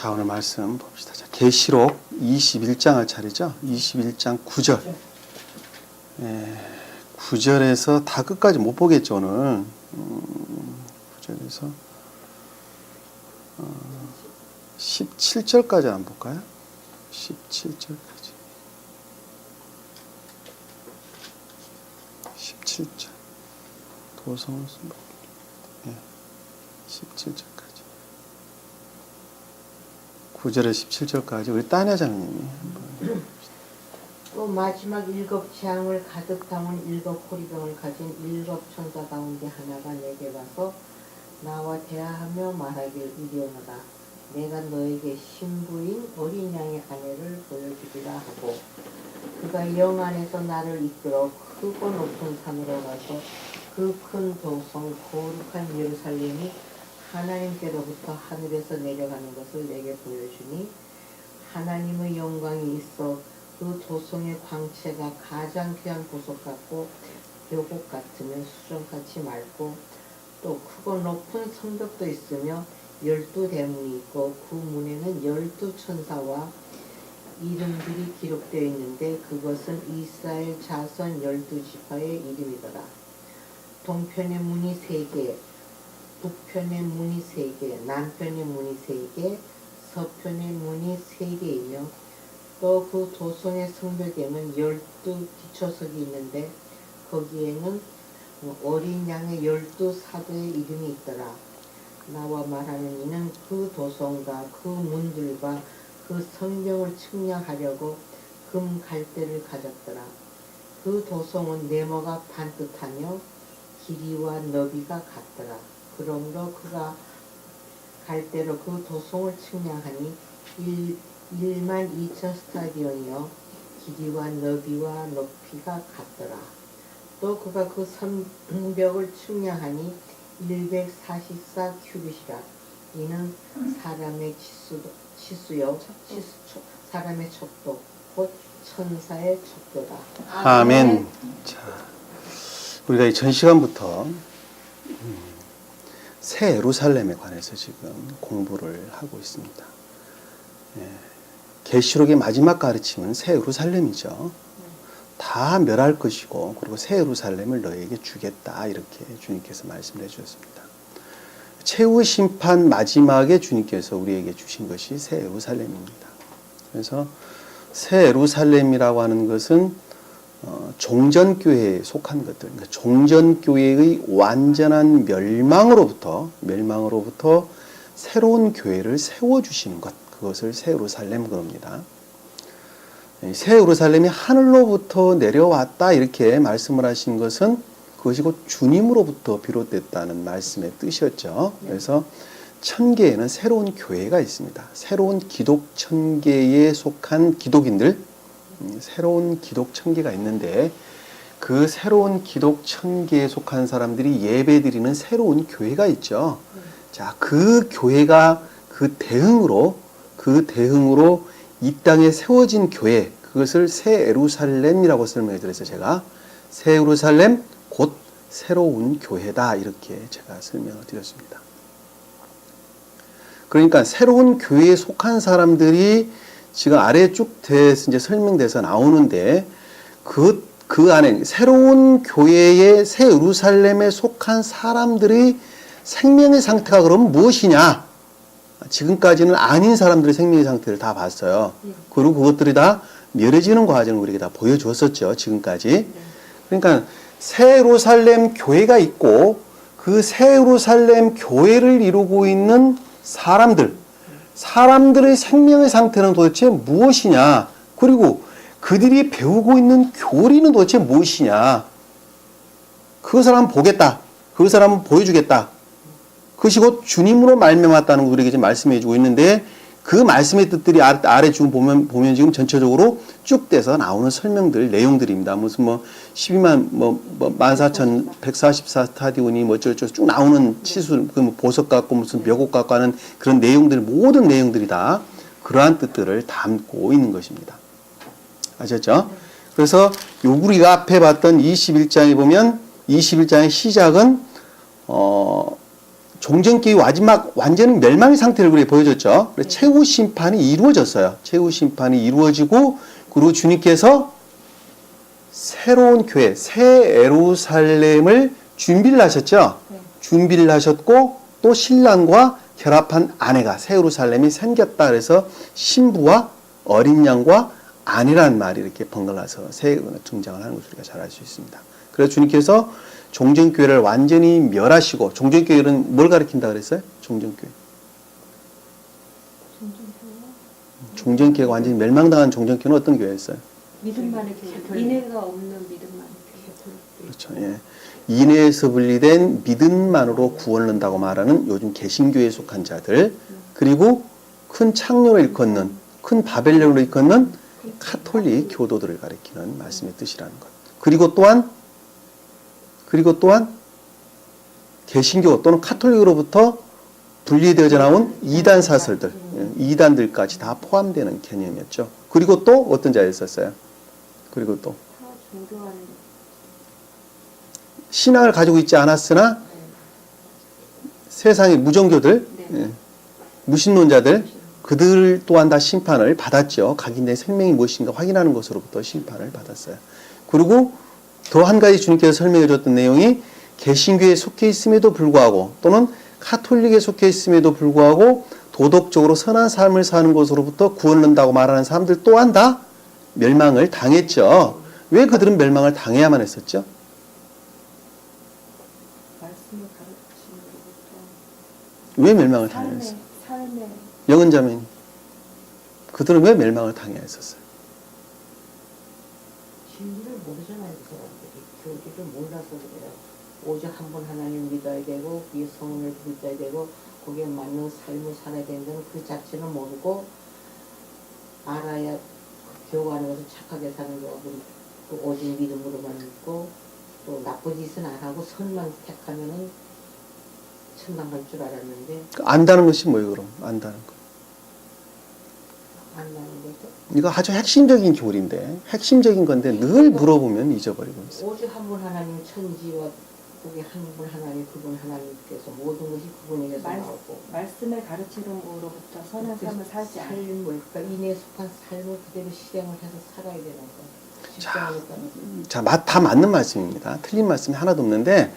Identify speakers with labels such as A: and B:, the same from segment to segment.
A: 자, 오늘 말씀 봅시다. 자, 계시록 21장을 차리죠. 21장 9절. 9절에서 다 끝까지 못 보겠죠, 오늘. 9절에서 17절까지 한번 볼까요? 17절까지. 17절. 도성을 쓴다. 17절까지. 9절에 17절까지 우리 따냐장님이
B: 또 마지막 7 재앙을 가득 담은 7 호리병을 가진 7 천사 가운데 하나가 내게 와서 나와 대화하며 말하길 이리오너라. 내가 너에게 신부인 어린 양의 아내를 보여주리라 하고 그가 영 안에서 나를 이끌어 크고 높은 산으로 가서 그 큰 도성 거룩한 예루살렘이 하나님께로부터 하늘에서 내려가는 것을 내게 보여주니 하나님의 영광이 있어 그 도성의 광채가 가장 귀한 보석 같고 묘곡 같으며 수정같이 맑고 또 크고 높은 성벽도 있으며 12대문이 있고 그 문에는 12천사와 이름들이 기록되어 있는데 그것은 이스라엘 자손 12지파의 이름이더라. 동편의 문이 3개, 북편의 문이 3개, 남편의 문이 3개, 서편의 문이 3개이며 또 그 도성의 성벽에는 12기초석이 있는데 거기에는 어린 양의 12사도의 이름이 있더라. 나와 말하는 이는 그 도성과 그 문들과 그 성경을 측량하려고 금 갈대를 가졌더라. 그 도성은 네모가 반듯하며 길이와 너비가 같더라. 그러므로 그가 갈대로 그 도성을 측량하니 1만 2천 스타디온이요 길이와 너비와 높이가 같더라. 또 그가 그 성벽을 측량하니 144 큐빗이라. 이는 사람의 치수요 사람의 척도 곧 천사의 척도다.
A: 아멘. 자, 우리가 이 전 시간부터 새 예루살렘에 관해서 지금 공부를 하고 있습니다. 계시록의 마지막 가르침은 새 예루살렘이죠. 다 멸할 것이고 그리고 새 예루살렘을 너에게 주겠다 이렇게 주님께서 말씀해 주셨습니다. 최후의 심판 마지막에 주님께서 우리에게 주신 것이 새 예루살렘입니다. 그래서 새 예루살렘이라고 하는 것은 종전교회에 속한 것들, 그러니까 종전교회의 완전한 멸망으로부터 새로운 교회를 세워주시는 것, 그것을 새 예루살렘 그럽니다. 새 예루살렘이 하늘로부터 내려왔다 이렇게 말씀을 하신 것은 그것이 곧 주님으로부터 비롯됐다는 말씀의 뜻이었죠. 그래서 천계에는 새로운 교회가 있습니다. 새로운 기독 천계에 속한 기독인들, 새로운 기독 천계가 있는데 그 새로운 기독 천계에 속한 사람들이 예배드리는 새로운 교회가 있죠. 자, 그 교회가 그 대응으로 이 땅에 세워진 교회, 그것을 새 예루살렘이라고 설명해 드렸어요. 제가 새 예루살렘 곧 새로운 교회다 이렇게 제가 설명을 드렸습니다. 그러니까 새로운 교회에 속한 사람들이 지금 아래에 쭉 돼서 이제 설명돼서 나오는데 그 안에 새로운 교회의 새 예루살렘에 속한 사람들의 생명의 상태가 그러면 무엇이냐? 지금까지는 아닌 사람들의 생명의 상태를 다 봤어요. 그리고 그것들이 다 멸해지는 과정을 우리에게 다 보여주었었죠. 지금까지. 그러니까 새 예루살렘 교회가 있고 그 새 예루살렘 교회를 이루고 있는 사람들의 생명의 상태는 도대체 무엇이냐? 그리고 그들이 배우고 있는 교리는 도대체 무엇이냐? 그것을 한번 보겠다. 그것을 한번 보여주겠다. 그것이 곧 주님으로 말미암았다는 걸 우리에게 지금 말씀해 주고 있는데 그 말씀의 뜻들이 아래 쭉 보면 지금 전체적으로 쭉 돼서 나오는 설명들, 내용들입니다. 무슨 12만, 14,144 스타디온이 어쩌고저쩌고 쭉 나오는 치수, 보석 같고 무슨 묘곡 같고 하는 그런 내용들, 모든 내용들이 다 그러한 뜻들을 담고 있는 것입니다. 아셨죠? 그래서 우리가 앞에 봤던 21장에 보면 21장의 시작은, 종전기의 마지막 완전히 멸망의 상태를 그래 보여줬죠. 그래서 최후 심판이 이루어졌어요. 최후 심판이 이루어지고 그리고 주님께서 새로운 교회, 새 예루살렘을 준비를 하셨죠.
C: 네.
A: 준비를 하셨고 또 신랑과 결합한 아내가 새 예루살렘이 생겼다. 그래서 신부와 어린 양과 아내라는 말이 이렇게 번갈아서 새 등장을 하는 것을 우리가 잘 알 수 있습니다. 그래서 주님께서 종전교회를 완전히 멸하시고, 종전교회는 뭘 가리킨다 그랬어요? 종전교회. 종전교회가 완전히 멸망당한 종전교회는 어떤 교회였어요?
C: 믿음만의 교회. 인애가 없는 믿음만의 교회.
A: 그렇죠. 예. 인애에서 분리된 믿음만으로 구원을 얻는다고 말하는 요즘 개신교회에 속한 자들, 그리고 큰 창녀를 일컫는, 큰 바벨론을 일컫는 카톨릭 교도들을 가리키는 말씀의 뜻이라는 것. 그리고 또한 개신교 또는 카톨릭으로부터 분리되어져 나온 이단 사설들, 이단들까지 다 포함되는 개념이었죠. 그리고 또 어떤 자에 있었어요? 그리고 또
C: 다 종교한
A: 신앙을 가지고 있지 않았으나 세상의 무종교들,
C: 네.
A: 무신론자들, 그들 또한 다 심판을 받았죠. 각인된 생명이 무엇인가 확인하는 것으로부터 심판을 받았어요. 그리고 더 한 가지 주님께서 설명해 줬던 내용이 개신교에 속해 있음에도 불구하고 또는 카톨릭에 속해 있음에도 불구하고 도덕적으로 선한 삶을 사는 것으로부터 구원을 얻는다고 말하는 사람들 또한 다 멸망을 당했죠. 왜 그들은 멸망을 당해야만 했었죠?
C: 말씀을 가르침으로부터
A: 왜 멸망을 당해야 했어요?
C: 삶의
A: 영은자매님, 그들은 왜 멸망을 당해야 했었어요?
B: 진리를 모르잖아요, 그 사람들이. 교리를 몰라서 그래요. 오직 한 분 하나님 믿어야 되고, 그 성을 믿어야 되고, 거기에 맞는 삶을 살아야 된다는 그 자체는 모르고, 알아야 그 교회 안에 가서 착하게 사는 거하고, 또 오직 믿음으로만 믿고, 또 나쁜 짓은 안 하고 선만 택하면은 천당 갈 줄 알았는데,
A: 안다는 것이 뭐예요, 그럼? 안다는 거.
B: 안 나는 거죠.
A: 이거 아주 핵심적인 교리인데, 핵심적인 건데 늘 물어보면 잊어버리고 있어요.
B: 오직 한 분 하나님 천지와 거기 한 분 하나님 그분 하나님께서 모든 것이 그분에게서 나오고
C: 말씀의 가르침으로부터 선한 삶을 살지 않아요.
B: 삶을 그러니까 인에 속한 삶을 그대로 실행을 해서 살아야 되는 거.
A: 자,
B: 진짜
A: 다 맞는 말씀입니다. 틀린 말씀이 하나도 없는데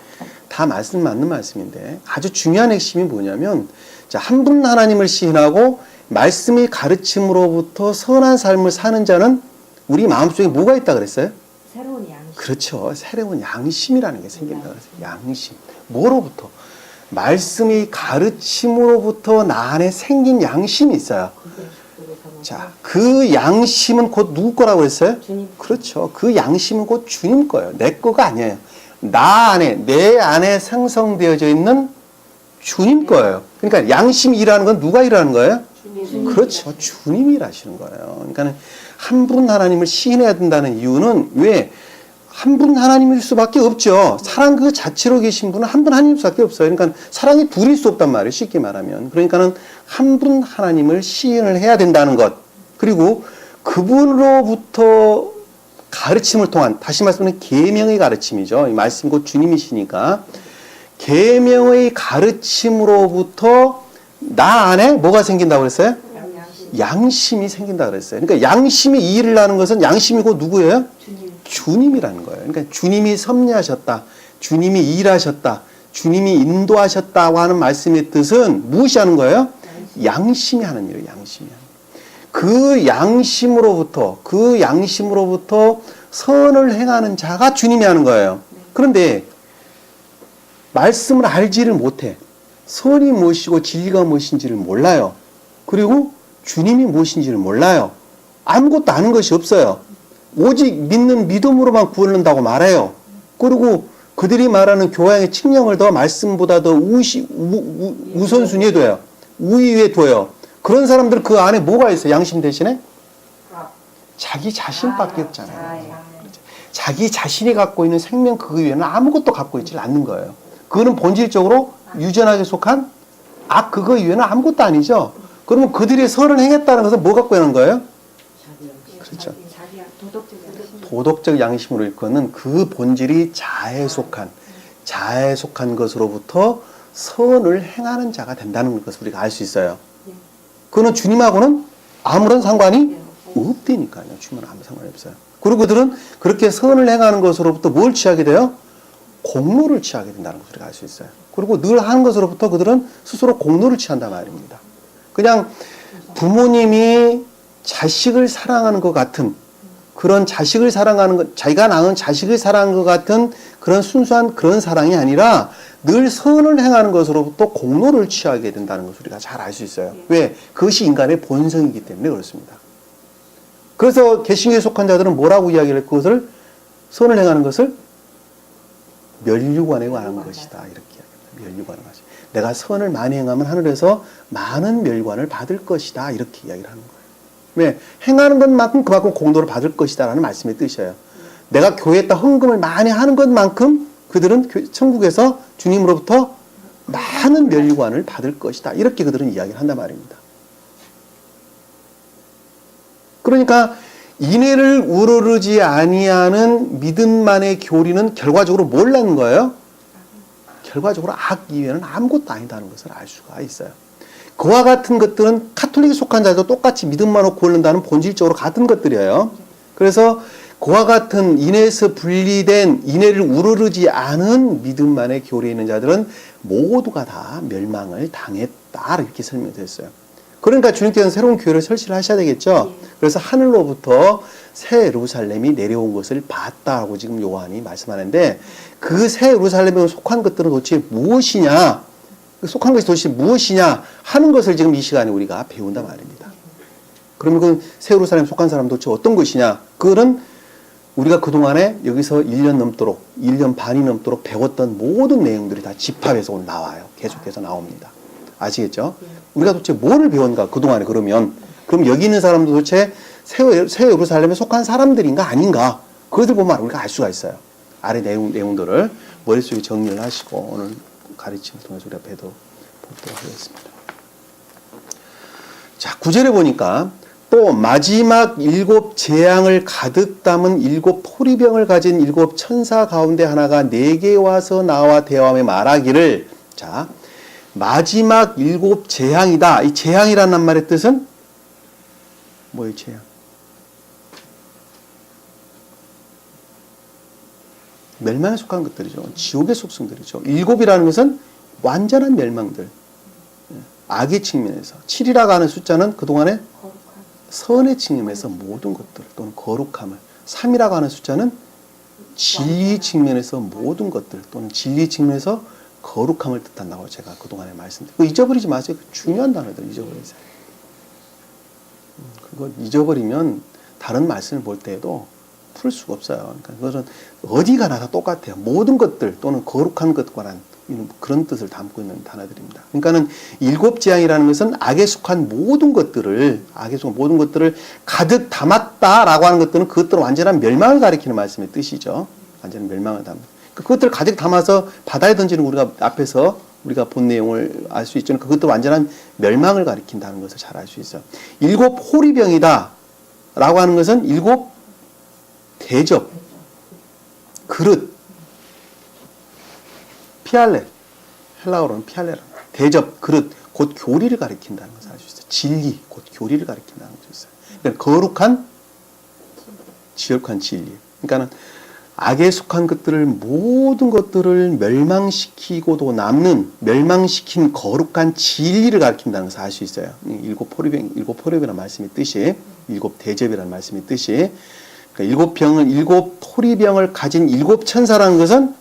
A: 다 맞는 말씀인데 아주 중요한 핵심이 뭐냐면 자, 한 분 하나님을 시인하고 말씀의 가르침으로부터 선한 삶을 사는 자는 우리 마음속에 뭐가 있다 그랬어요?
C: 새로운 양심.
A: 그렇죠. 새로운 양심이라는 게 생긴다 그랬어요. 양심. 뭐로부터? 말씀의 가르침으로부터 나 안에 생긴 양심이 있어요. 자, 그 양심은 곧 누구 거라고 했어요?
C: 주님.
A: 그렇죠. 그 양심은 곧 주님 거예요. 내 거가 아니에요. 나 안에, 내 안에 생성되어져 있는 주님 거예요. 그러니까 양심이 일하는 건 누가 일하는 거예요?
C: 주님.
A: 그렇죠. 주님이 일하시는 거예요. 그러니까 한 분 하나님을 시인해야 된다는 이유는 왜? 한 분 하나님일 수밖에 없죠. 사랑 그 자체로 계신 분은 한 분 하나님일 수밖에 없어요. 그러니까 사랑이 둘일 수 없단 말이에요. 쉽게 말하면. 그러니까는 한 분 하나님을 시인을 해야 된다는 것. 그리고 그분으로부터 가르침을 통한, 다시 말씀하면 계명의 가르침이죠. 이 말씀 곧 주님이시니까. 계명의 가르침으로부터 나 안에 뭐가 생긴다고 그랬어요? 양심이 생긴다고 그랬어요. 그러니까 양심이 이 일을 하는 것은 양심이고 누구예요?
C: 주님.
A: 주님이라는 거예요. 그러니까 주님이 섭리하셨다. 주님이 일하셨다. 주님이 인도하셨다고 하는 말씀의 뜻은 무엇이 하는 거예요? 양심이 하는 일이에요. 양심이 하는 일. 그 양심으로부터 선을 행하는 자가 주님이 하는 거예요. 그런데 말씀을 알지를 못해. 선이 무엇이고 진리가 무엇인지를 몰라요. 그리고 주님이 무엇인지를 몰라요. 아무것도 아는 것이 없어요. 오직 믿는 믿음으로만 구원을 얻는다고 말해요. 그리고 그들이 말하는 교양의 측량을 더 말씀보다 더 우선순위에 둬요. 우위에 둬요. 그런 사람들 그 안에 뭐가 있어요? 양심 대신에? 자기 자신밖에 없잖아요. 자기 자신이 갖고 있는 생명 그 외에는 아무것도 갖고 있지 않는 거예요. 그거는 본질적으로 유전학에 속한 악 그거 이외에는 아무것도 아니죠. 그러면 그들이 선을 행했다는 것은 뭐 갖고 있는 거예요? 그렇죠.
C: 자기 도덕적 양심.
A: 도덕적 양심으로 일컫는 그 본질이 자아에 속한 것으로부터 선을 행하는 자가 된다는 것을 우리가 알 수 있어요.
C: 네.
A: 그거는 주님하고는 아무런 상관이
C: 네, 없어요.
A: 없다니까요. 주님은 아무 상관이 없어요. 그리고 그들은 그렇게 선을 행하는 것으로부터 뭘 취하게 돼요? 공로를 취하게 된다는 것을 우리가 알 수 있어요. 그리고 늘 하는 것으로부터 그들은 스스로 공로를 취한단 말입니다. 그냥 부모님이 자식을 사랑하는 것 같은 그런 자식을 사랑하는 것, 자기가 낳은 자식을 사랑하는 것 같은 그런 순수한 그런 사랑이 아니라 늘 선을 행하는 것으로부터 공로를 취하게 된다는 것을 우리가 잘 알 수 있어요. 왜? 그것이 인간의 본성이기 때문에 그렇습니다. 그래서 개신교에 속한 자들은 뭐라고 이야기를 해요? 그것을 선을 행하는 것을 멸류관에 관한 것이다. 이렇게 이야기합니다. 멸류관에 관한 것이다. 내가 선을 많이 행하면 하늘에서 많은 멸관을 받을 것이다. 이렇게 이야기를 하는 거예요. 왜? 행하는 것만큼 그만큼 공로를 받을 것이다 라는 말씀의 뜻이에요. 내가 교회에다 헌금을 많이 하는 것만큼 그들은 천국에서 주님으로부터 많은 멸관을 받을 것이다. 이렇게 그들은 이야기를 한단 말입니다. 그러니까 인애를 우러르지 아니하는 믿음만의 교리는 결과적으로 뭘 낳는 거예요? 결과적으로 악 이외에는 아무것도 아니다는 것을 알 수가 있어요. 그와 같은 것들은 카톨릭에 속한 자도 똑같이 믿음만 놓고 흐른다는 본질적으로 같은 것들이에요. 그래서 그와 같은 인애에서 분리된 인애를 우러르지 않은 믿음만의 교리에 있는 자들은 모두가 다 멸망을 당했다 이렇게 설명됐어요. 그러니까 주님께서는 새로운 교회를 설치를 하셔야 되겠죠. 그래서 하늘로부터 새 예루살렘이 내려온 것을 봤다고 지금 요한이 말씀하는데 그 새 예루살렘에 속한 것들은 도대체 무엇이냐, 속한 것이 도대체 무엇이냐 하는 것을 지금 이 시간에 우리가 배운단 말입니다. 그러면 그 새 예루살렘에 속한 사람은 도대체 어떤 것이냐, 그거는 우리가 그동안에 여기서 1년 넘도록 1년 반이 넘도록 배웠던 모든 내용들이 다 집합해서 오늘 나와요. 계속해서 나옵니다. 아시겠죠? 우리가 도대체 뭐를 배웠는가 그동안에. 그럼 여기 있는 사람도 도대체 새 예루살렘에 속한 사람들인가 아닌가, 그것을 보면 우리가 알 수가 있어요. 아래 내용들을 머릿속에 정리를 하시고 오늘 가르침을 통해서 우리가 보도록 하겠습니다. 자, 9절에 보니까 또 마지막 7 재앙을 가득 담은 7 포리병을 가진 7 천사 가운데 하나가 내게 와서 나와 대화하며 말하기를, 자, 마지막 7 재앙이다. 이 재앙이라는 말의 뜻은 뭐예요? 재앙. 멸망에 속한 것들이죠. 지옥의 속성들이죠. 7이라는 것은 완전한 멸망들. 악의 측면에서. 7이라고 하는 숫자는 그동안에 선의 측면에서 모든 것들 또는 거룩함을, 3이라고 하는 숫자는 진리 측면에서 모든 것들 또는 진리 측면에서 거룩함을 뜻한다고 제가 그동안에 말씀드렸고, 잊어버리지 마세요. 중요한 단어들 잊어버리세요. 그거 잊어버리면 다른 말씀을 볼 때에도 풀 수가 없어요. 그러니까 그것은 어디 가나 다 똑같아요. 모든 것들 또는 거룩한 것과는 그런 뜻을 담고 있는 단어들입니다. 그러니까는 7 재앙이라는 것은 악에 속한 모든 것들을 가득 담았다라고 하는 것들은 그것들은 완전한 멸망을 가리키는 말씀의 뜻이죠. 완전한 멸망을 담는. 그것들을 가득 담아서 바다에 던지는 우리가 앞에서 우리가 본 내용을 알 수 있지만 그것도 완전한 멸망을 가리킨다는 것을 잘 알 수 있어요. 7 호리병이다 라고 하는 것은 7 대접, 그릇, 피알레, 헬라어로는 피알레라, 대접, 그릇, 곧 교리를 가리킨다는 것을 알 수 있어요. 진리, 곧 교리를 가리킨다는 것을 있어요. 그러니까 거룩한, 지역한 진리. 그러니까는 악에 속한 것들을, 모든 것들을 멸망시키고도 남는, 멸망시킨 거룩한 진리를 가리킨다는 것을 알 수 있어요. 7 포리병이라는 말씀의 뜻이, 7 대접이라는 말씀의 뜻이, 그러니까 7 포리병을 가진 7 천사라는 것은,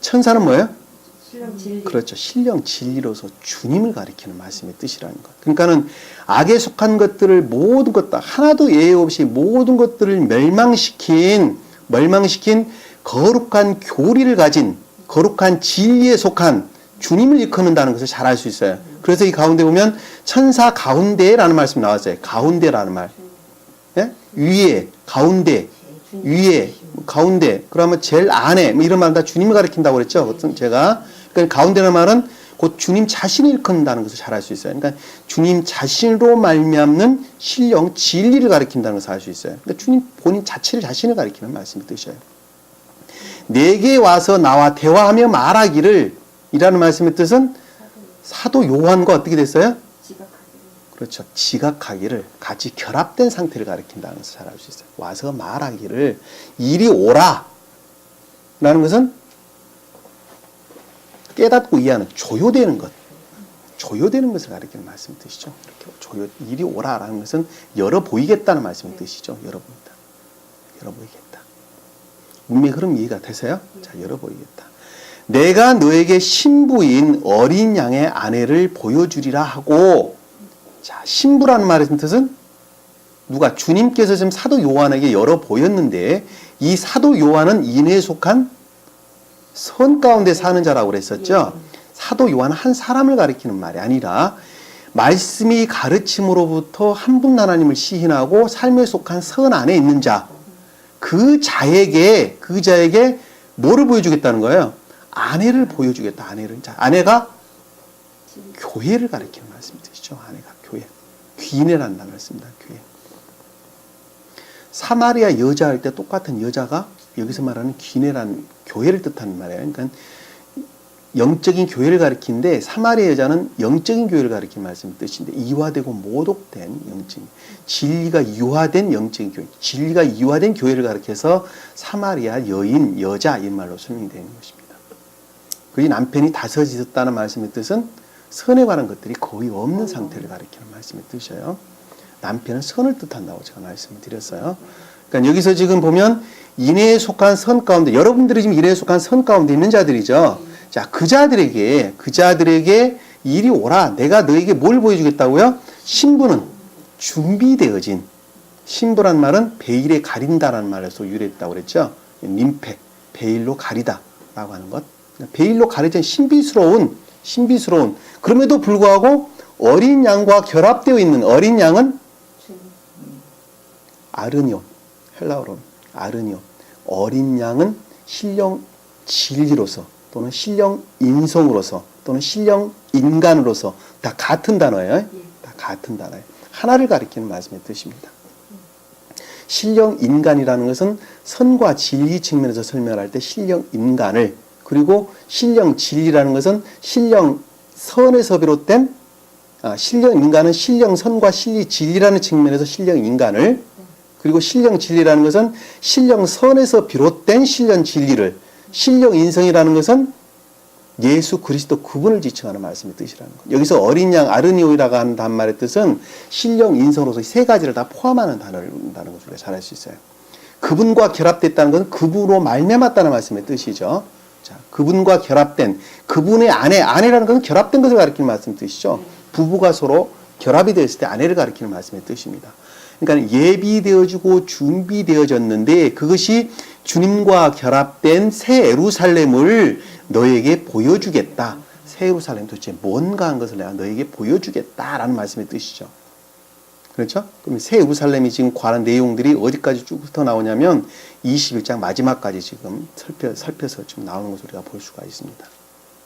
A: 천사는 뭐예요?
C: 신령 진리.
A: 그렇죠. 신령 진리로서 주님을 가리키는 말씀의 뜻이라는 것. 그러니까는 악에 속한 것들을 모든 것 다 하나도 예외 없이 모든 것들을 멸망시킨 거룩한 교리를 가진 거룩한 진리에 속한 주님을 일컫는다는 것을 잘 알 수 있어요. 그래서 이 가운데 보면 천사 가운데라는 말씀이 나왔어요. 가운데라는 말. 예? 위에, 가운데, 위에, 가운데, 그러면 제일 안에, 뭐 이런 말은 다 주님을 가리킨다고 그랬죠. 제가. 그러니까 가운데라는 말은 곧 주님 자신을 일컫는다는 것을 잘 알 수 있어요. 그러니까 주님 자신으로 말미암는 신령 진리를 가리킨다는 것을 알 수 있어요. 그러니까 주님 본인 자신을 가리키는 말씀의 뜻이에요. 내게 와서 나와 대화하며 말하기를, 이라는 말씀의 뜻은 사도 요한과 어떻게 됐어요?
C: 지각하기를.
A: 그렇죠. 지각하기를 같이 결합된 상태를 가리킨다는 것을 잘 알 수 있어요. 와서 말하기를 이리 오라 라는 것은 깨닫고 이해하는 조요되는 것, 조요되는 것을 가리키는 말씀의 뜻이죠. 이렇게 이리 오라라는 것은 열어 보이겠다는 말씀의 뜻이죠. 열어 보인다. 열어 보이겠다. 문맥 흐름 이해가 되세요? 자, 열어 보이겠다. 내가 너에게 신부인 어린 양의 아내를 보여주리라 하고, 자, 신부라는 말의 뜻은 누가? 주님께서 지금 사도 요한에게 열어 보였는데, 이 사도 요한은 인해에 속한 선 가운데 사는 자라고 그랬었죠. 사도 요한은 한 사람을 가리키는 말이 아니라 말씀이 가르침으로부터 한 분 하나님을 시인하고 삶에 속한 선 안에 있는 자, 그 자에게 뭐를 보여주겠다는 거예요? 아내를 보여주겠다. 아내를. 자, 아내가 교회를 가리키는 말씀이 되시죠. 아내가 교회. 귀내라는 단어를 씁니다. 교회. 사마리아 여자 할 때 똑같은 여자가 여기서 말하는 귀내라는 교회를 뜻하는 말이에요. 그러니까 영적인 교회를 가리키는데 사마리아 여자는 영적인 교회를 가리키는 말씀의 뜻인데 이화되고 모독된 영적인 진리가 유화된 영적인 교회, 진리가 이화된 교회를 가리켜서 사마리아 여인, 여자 이 말로 설명되는 것입니다. 그리고 남편이 다섯이 있었다는 말씀의 뜻은 선에 관한 것들이 거의 없는 상태를 가리키는 말씀의 뜻이에요. 남편은 선을 뜻한다고 제가 말씀을 드렸어요. 그러니까 여기서 지금 보면 인해에 속한 선 가운데, 여러분들이 지금 인해에 속한 선 가운데 있는 자들이죠. 자, 그 자들에게 이리 오라. 내가 너에게 뭘 보여주겠다고요? 신부는 준비되어진, 신부란 말은 베일에 가린다라는 말에서 유래했다고 그랬죠. 민폐, 베일로 가리다 라고 하는 것. 베일로 가려진 신비스러운, 그럼에도 불구하고 어린 양과 결합되어 있는 어린 양은 아르니온, 헬라어로 아르니온. 어린 양은 신령 진리로서 또는 신령 인성으로서 또는 신령 인간으로서 다 같은 단어예요. 다 같은 단어예요. 하나를 가리키는 말씀의 뜻입니다. 신령 인간이라는 것은 선과 진리 측면에서 설명을 할 때 신령 인간을, 그리고 신령 진리라는 것은 신령 선에서 비롯된, 신령 인간은 신령 선과 신리 진리라는 측면에서 신령 인간을, 그리고 신령 진리라는 것은 신령 선에서 비롯된 신령 진리를, 신령 인성이라는 것은 예수 그리스도 그분을 지칭하는 말씀의 뜻이라는 것. 여기서 어린 양 아르니오이라고 하는 단말의 뜻은 신령 인성으로서 세 가지를 다 포함하는 단어라는 것을 우리가 잘 알 수 있어요. 그분과 결합됐다는 것은 그분으로 말미암았다는 말씀의 뜻이죠. 자, 그분과 결합된, 그분의 아내라는 것은 결합된 것을 가리키는 말씀의 뜻이죠. 부부가 서로 결합이 되었을 때 아내를 가리키는 말씀의 뜻입니다. 그러니까 예비되어지고 준비되어졌는데 그것이 주님과 결합된 새 예루살렘을 너에게 보여주겠다. 새 예루살렘 도대체 뭔가 한 것을 내가 너에게 보여주겠다라는 말씀의 뜻이죠. 그렇죠? 그럼 새 예루살렘이 지금 관한 내용들이 어디까지 쭉 흩어 나오냐면 21장 마지막까지 지금 살펴서 지금 나오는 것을 우리가 볼 수가 있습니다.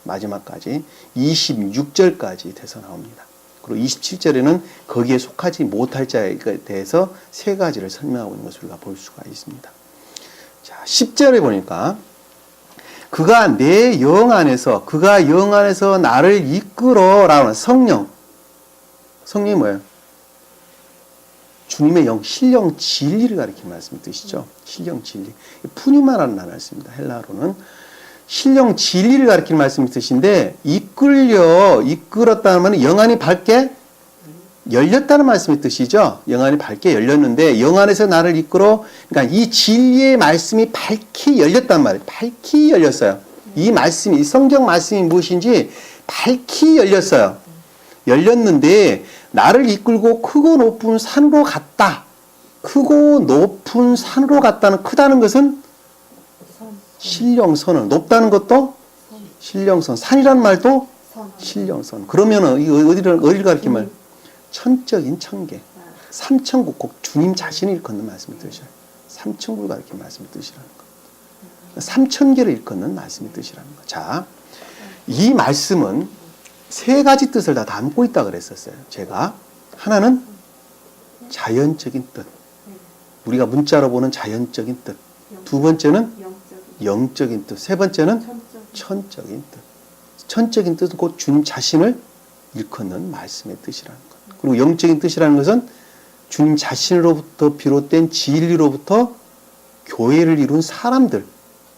A: 마지막까지 26절까지 돼서 나옵니다. 그리고 27절에는 거기에 속하지 못할 자에 대해서 세 가지를 설명하고 있는 것을 우리가 볼 수가 있습니다. 자, 10절에 보니까 그가 내 영 안에서 나를 이끌어라는 성령이 뭐예요? 주님의 영, 신령 진리를 가리키는 말씀의 뜻이죠. 신령 진리. 푸니마라는 단어를 씁니다. 헬라어로는. 신령 진리를 가리키는 말씀의 뜻인데, 이끌었다는 말은 영 안이 밝게 열렸다는 말씀의 뜻이죠. 영 안이 밝게 열렸는데, 영 안에서 나를 이끌어, 그러니까 이 진리의 말씀이 밝게 열렸단 말이에요. 밝게 열렸어요. 이 말씀이, 이 성경 말씀이 무엇인지 밝게 열렸어요. 열렸는데, 나를 이끌고 크고 높은 산으로 갔다. 크고 높은 산으로 갔다는, 크다는 것은 신령선을, 높다는 것도 신령선, 산이라는 말도 신령선. 그러면은 이 어디를 가리키는 말? 천적인 천계, 삼천국곡, 주님 자신을 일컫는 말씀의 뜻이에요. 삼천국을 가리키는 말씀의 뜻이라는 거. 삼천계를 일컫는 말씀의 뜻이라는 거. 자, 이 말씀은 세 가지 뜻을 다 담고 있다 그랬었어요. 제가 하나는 자연적인 뜻, 우리가 문자로 보는 자연적인 뜻. 두 번째는 영적인 뜻. 세 번째는 천적인 뜻. 천적인 뜻은 곧 주님 자신을 일컫는 말씀의 뜻이라는 것. 그리고 영적인 뜻이라는 것은 주님 자신으로부터 비롯된 진리로부터 교회를 이룬 사람들,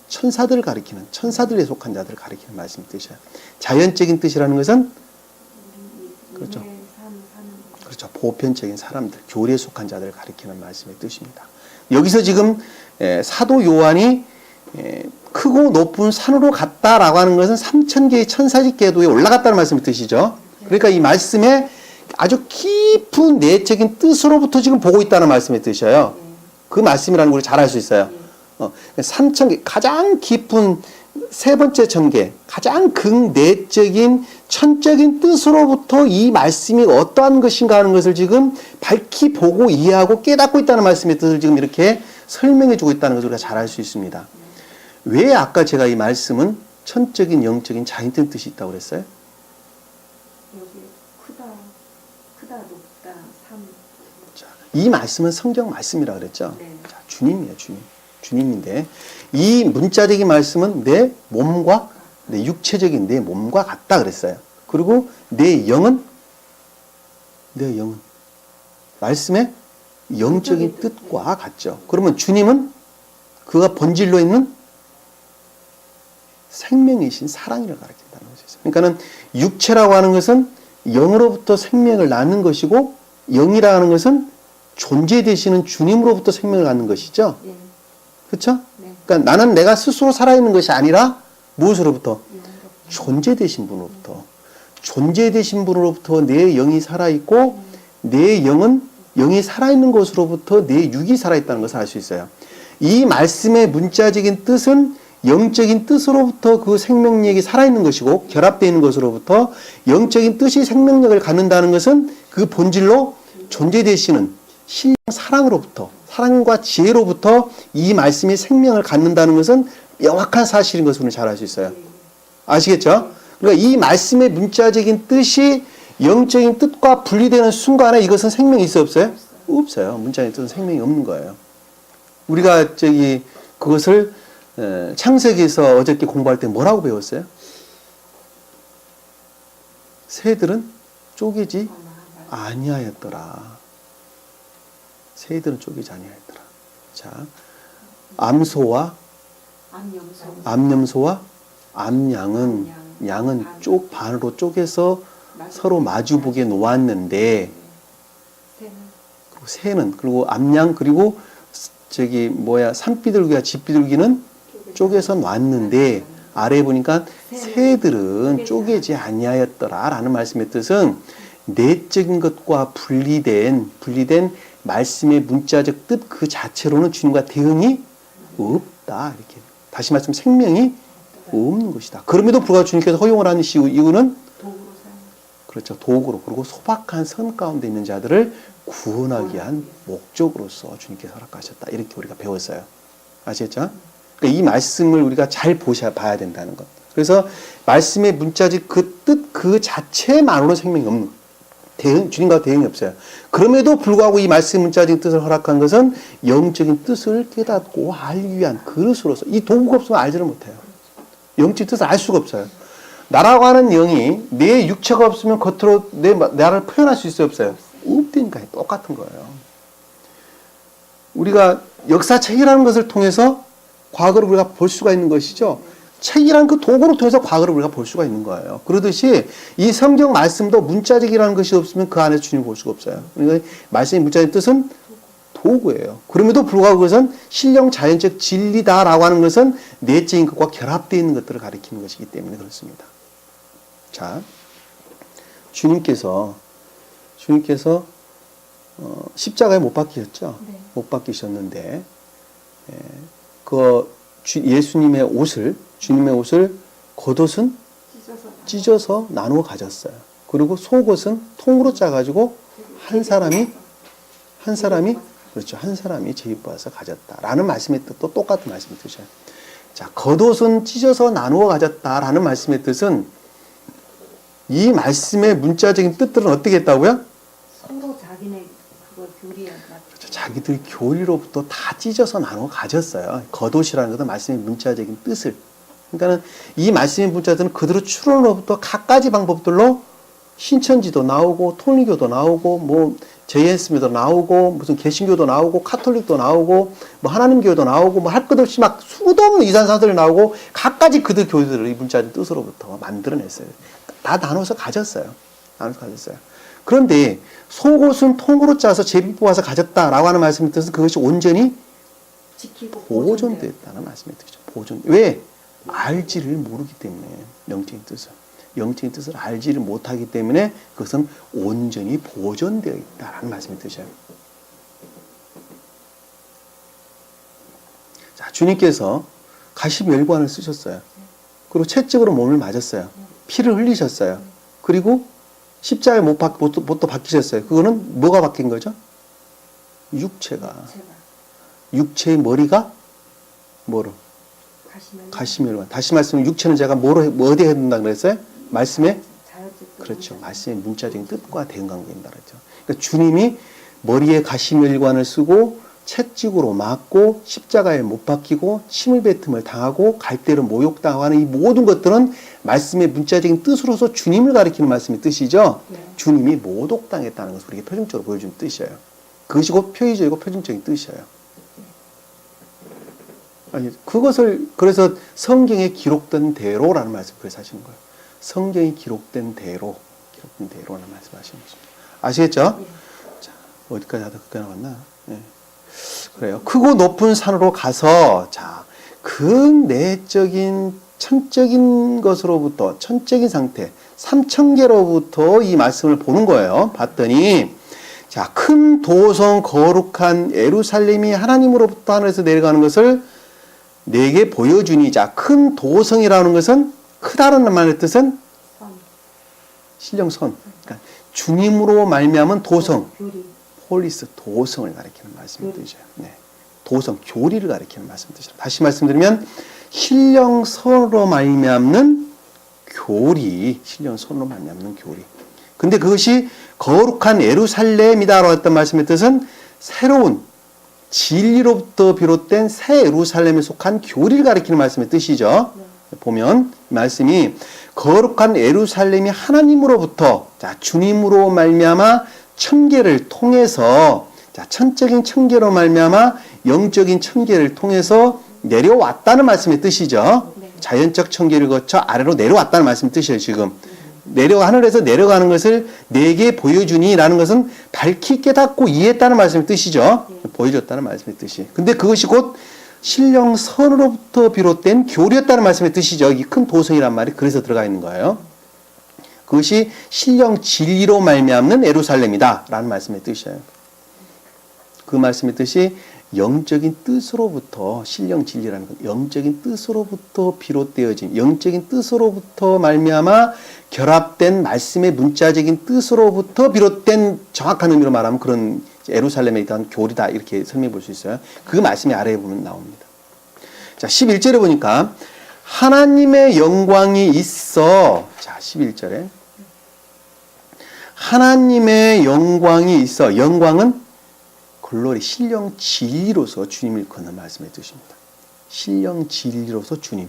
A: 천사들을 가리키는, 천사들에 속한 자들을 가리키는 말씀의 뜻이에요. 자연적인 뜻이라는 것은 그렇죠. 그렇죠. 보편적인 사람들, 교리에 속한 자들을 가리키는 말씀의 뜻입니다. 여기서 지금 사도 요한이 크고 높은 산으로 갔다라고 하는 것은 3,000개의 천사직 궤도에 올라갔다는 말씀의 뜻이죠. 그러니까 이 말씀에 아주 깊은 내적인 뜻으로부터 지금 보고 있다는 말씀의 뜻이에요. 그 말씀이라는 걸 잘 알 수 있어요. 3,000개, 가장 깊은 세 번째 전개, 가장 극내적인 천적인 뜻으로부터 이 말씀이 어떠한 것인가 하는 것을 지금 밝히 보고 이해하고 깨닫고 있다는 말씀의 뜻을 지금 이렇게 설명해 주고 있다는 것을 우리가 잘 알 수 있습니다. 왜 아까 제가 이 말씀은 천적인, 영적인, 자연적인 뜻이 있다고 그랬어요?
C: 여기 크다, 높다, 삶.
A: 자, 이 말씀은 성경 말씀이라고 그랬죠?
C: 네.
A: 자, 주님이에요, 주님. 주님인데 이 문자적인 말씀은 내 몸과 내 육체적인 내 몸과 같다 그랬어요. 그리고 내 영은 말씀의 영적인 뜻과 같죠. 그러면 주님은 그가 본질로 있는 생명이신 사랑이를 가리킨다는 것이죠. 그러니까는 육체라고 하는 것은 영으로부터 생명을 낳는 것이고 영이라고 하는 것은 존재 되시는 주님으로부터 생명을 갖는 것이죠.
C: 네.
A: 그렇죠?
C: 네.
A: 그러니까 나는 내가 스스로 살아있는 것이 아니라 무엇으로부터? 존재 되신 분으로부터. 존재 되신 분으로부터 내 영이 살아있고 내 영은 영이 살아있는 것으로부터 내 육이 살아있다는 것을 알 수 있어요. 이 말씀의 문자적인 뜻은 영적인 뜻으로부터 그 생명력이 살아있는 것이고 결합되어 있는 것으로부터 영적인 뜻이 생명력을 갖는다는 것은 그 본질로 존재되시는 신령 사랑으로부터 사랑과 지혜로부터 이 말씀이 생명을 갖는다는 것은 명확한 사실인 것을 잘 알 수 있어요. 아시겠죠? 그러니까 이 말씀의 문자적인 뜻이 영적인 뜻과 분리되는 순간에 이것은 생명이 있어 없어요? 없어요. 문자적인 뜻은 생명이 없는 거예요. 우리가 그것을 창세기에서 어저께 공부할 때 뭐라고 배웠어요? 새들은 쪼개지 아니하였더라. 새들은 쪼개지 아니하였더라. 자, 암소와 암염소와 암양은 양은 반으로 쪼개서 서로 마주보게 놓았는데 그리고 새는 그리고 암양 그리고 산비둘기와 집비둘기는 쪼개서 놨는데 아래에 보니까 새들은 쪼개지 아니하였더라라는 말씀의 뜻은 내적인 것과 분리된 말씀의 문자적 뜻 그 자체로는 주님과 대응이 없다. 이렇게 다시 말씀 생명이 없는 것이다. 그럼에도 불구하고 주님께서 허용을 하는 이유는 그렇죠. 도구로 그리고 소박한 선 가운데 있는 자들을 구원하기 위한 목적으로서 주님께서 허락하셨다. 이렇게 우리가 배웠어요. 아시겠죠? 그러니까 이 말씀을 우리가 잘 봐야 된다는 것. 그래서 말씀의 문자적 그 뜻 그 자체만으로는 생명이 없는 것. 주님과 대응이 없어요. 그럼에도 불구하고 이 말씀 문자적인 뜻을 허락한 것은 영적인 뜻을 깨닫고 알기 위한 그릇으로서 이 도구가 없으면 알지를 못해요. 영적인 뜻을 알 수가 없어요. 나라고 하는 영이 내 육체가 없으면 겉으로 나를 표현할 수 있어요? 없어요? 없다니까 똑같은 거예요. 우리가 역사책이라는 것을 통해서 과거를 우리가 볼 수가 있는 것이죠. 책이라는 그 도구를 통해서 과거를 우리가 볼 수가 있는 거예요. 그러듯이 이 성경 말씀도 문자적이라는 것이 없으면 그 안에서 주님을 볼 수가 없어요. 그러니까 말씀의 문자적 뜻은 도구예요. 그럼에도 불구하고 그것은 신령 자연적 진리다라고 하는 것은 내적인 것과 결합되어 있는 것들을 가리키는 것이기 때문에 그렇습니다. 자, 주님께서 십자가에 못 박히셨죠?
C: 네.
A: 못 박히셨는데 예수님의 옷을 겉옷은 찢어서 나누어 가졌어요. 그리고 속옷은 통으로 짜가지고 한 사람이 제입받아서 가졌다라는 말씀의 뜻도 똑같은 말씀의 뜻이에요. 자, 겉옷은 찢어서 나누어 가졌다라는 말씀의 뜻은 이 말씀의 문자적인 뜻들은 어떻게 했다고요?
C: 서로 자기네 그거 교리에
A: 그렇죠. 자기들 교리로부터 다 찢어서 나누어 가졌어요. 겉옷이라는 것은 말씀의 문자적인 뜻을 그러니까는 이 말씀의 문자들은 그대로 추론으로부터 갖가지 방법들로 신천지도 나오고 통일교도 나오고 뭐 JSM도 나오고 무슨 개신교도 나오고 카톨릭도 나오고 뭐 하나님교도 나오고 뭐 할 것 없이 막 수도 없는 이산사들이 나오고 갖가지 그들 교들을 이 문자의 뜻으로부터 만들어냈어요. 다 나눠서 가졌어요. 나눠서 가졌어요. 그런데 속옷은 통으로 짜서 제비 뽑아서 가졌다라고 하는 말씀의 뜻은 그것이 온전히
C: 지키고
A: 보존됐다는 말씀의 뜻이죠. 보존. 왜? 알지를 모르기 때문에 영적인 뜻을. 영적인 뜻을 알지를 못하기 때문에 그것은 온전히 보존되어 있다라는 말씀의 뜻이에요. 자, 주님께서 가시멸관을 쓰셨어요. 그리고 채찍으로 몸을 맞았어요. 피를 흘리셨어요. 그리고 십자가에 못도 박히셨어요. 그거는 뭐가 박힌 거죠? 육체가. 육체의 머리가 뭐로? 가시멸관. 다시 말씀은 육체는 제가 뭐로 어디에 해야 된다고 그랬어요? 말씀에? 그렇죠. 말씀의 문자적인 뜻과 대응관계입니다. 그렇죠. 그러니까 주님이 머리에 가시멸관을 쓰고 채찍으로 맞고 십자가에 못 박히고 침을 뱉음을 당하고 갈대로 모욕당하고 하는 이 모든 것들은 말씀의 문자적인 뜻으로서 주님을 가리키는 말씀의 뜻이죠.
C: 네.
A: 주님이 모독당했다는 것을 우리에게 표정적으로 보여주는 뜻이에요. 그것이 곧 표의적이고 표준적인 뜻이에요. 아니, 그것을 그래서 성경에 기록된 대로라는 말씀 그래서 하시는 거예요. 성경이 기록된 대로라는 말씀하시는 것입니다. 아시겠죠?
C: 네.
A: 자, 어디까지 하다 그렇게 나왔나? 네. 그래요. 크고 높은 산으로 가서 자, 그 내적인 천적인 것으로부터 천적인 상태, 삼천계로부터 이 말씀을 보는 거예요. 봤더니 자, 큰 도성 거룩한 예루살렘이 하나님으로부터 하늘에서 내려가는 것을 내게 보여주니 자, 큰 도성이라는 것은 크다는 말의 뜻은 신령선. 그러니까 주님으로 말미암은 도성. 폴리스 도성을 가리키는 말씀의 뜻이에요. 네. 도성, 교리를 가리키는 말씀의 뜻이에요. 다시 말씀드리면 신령선으로 말미암는 교리, 신령선으로 말미암는 교리. 근데 그것이 거룩한 예루살렘이다라고 했던 말씀의 뜻은 새로운 진리로부터 비롯된 새 예루살렘에 속한 교리를 가리키는 말씀의 뜻이죠. 보면 말씀이 거룩한 예루살렘이 하나님으로부터 자, 주님으로 말미암아 천계를 통해서 자, 천적인 천계로 말미암아 영적인 천계를 통해서 내려왔다는 말씀의 뜻이죠.
C: 네.
A: 자연적 천계를 거쳐 아래로 내려왔다는 말씀의 뜻이에요. 지금 하늘에서 내려가는 것을 내게 보여주니라는 것은 밝히 깨닫고 이해했다는 말씀의 뜻이죠. 보여줬다는 말씀의 뜻이. 근데 그것이 곧 신령선으로부터 비롯된 교리였다는 말씀의 뜻이죠. 이 큰 도성이란 말이 그래서 들어가 있는 거예요. 그것이 신령 진리로 말미암는 예루살렘이다 라는 말씀의 뜻이에요. 그 말씀의 뜻이 영적인 뜻으로부터 신령 진리라는 것, 영적인 뜻으로부터 비롯되어진 영적인 뜻으로부터 말미암아 결합된 말씀의 문자적인 뜻으로부터 비롯된 정확한 의미로 말하면 그런 예루살렘에 대한 교리다 이렇게 설명해 볼 수 있어요. 그 말씀이 아래에 보면 나옵니다. 자, 11절에 보니까 하나님의 영광이 있어. 자, 11절에 하나님의 영광이 있어. 영광은 글로리, 신령 진리로서 주님을 일컫는 말씀의 뜻입니다. 신령 진리로서 주님.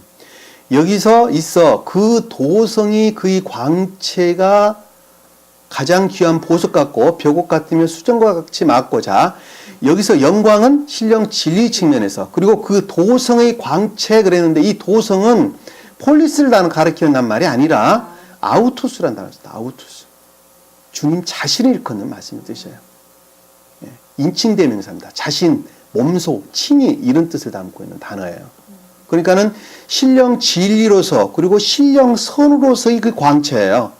A: 여기서 있어. 그 도성이 그의 광채가 가장 귀한 보석 같고 벽옥 같으며 수정과 같이 맞고자 여기서 영광은 신령 진리 측면에서 그리고 그 도성의 광채 그랬는데 이 도성은 폴리스를 가리키는 말이 아니라 아우투스라는 단어입니다. 아우투스. 주님 자신을 일컫는 말씀의 뜻이에요. 인칭대명사입니다. 자신, 몸소, 칭의 이런 뜻을 담고 있는 단어예요. 그러니까는 신령 진리로서 그리고 신령 선으로서의 그 광채예요.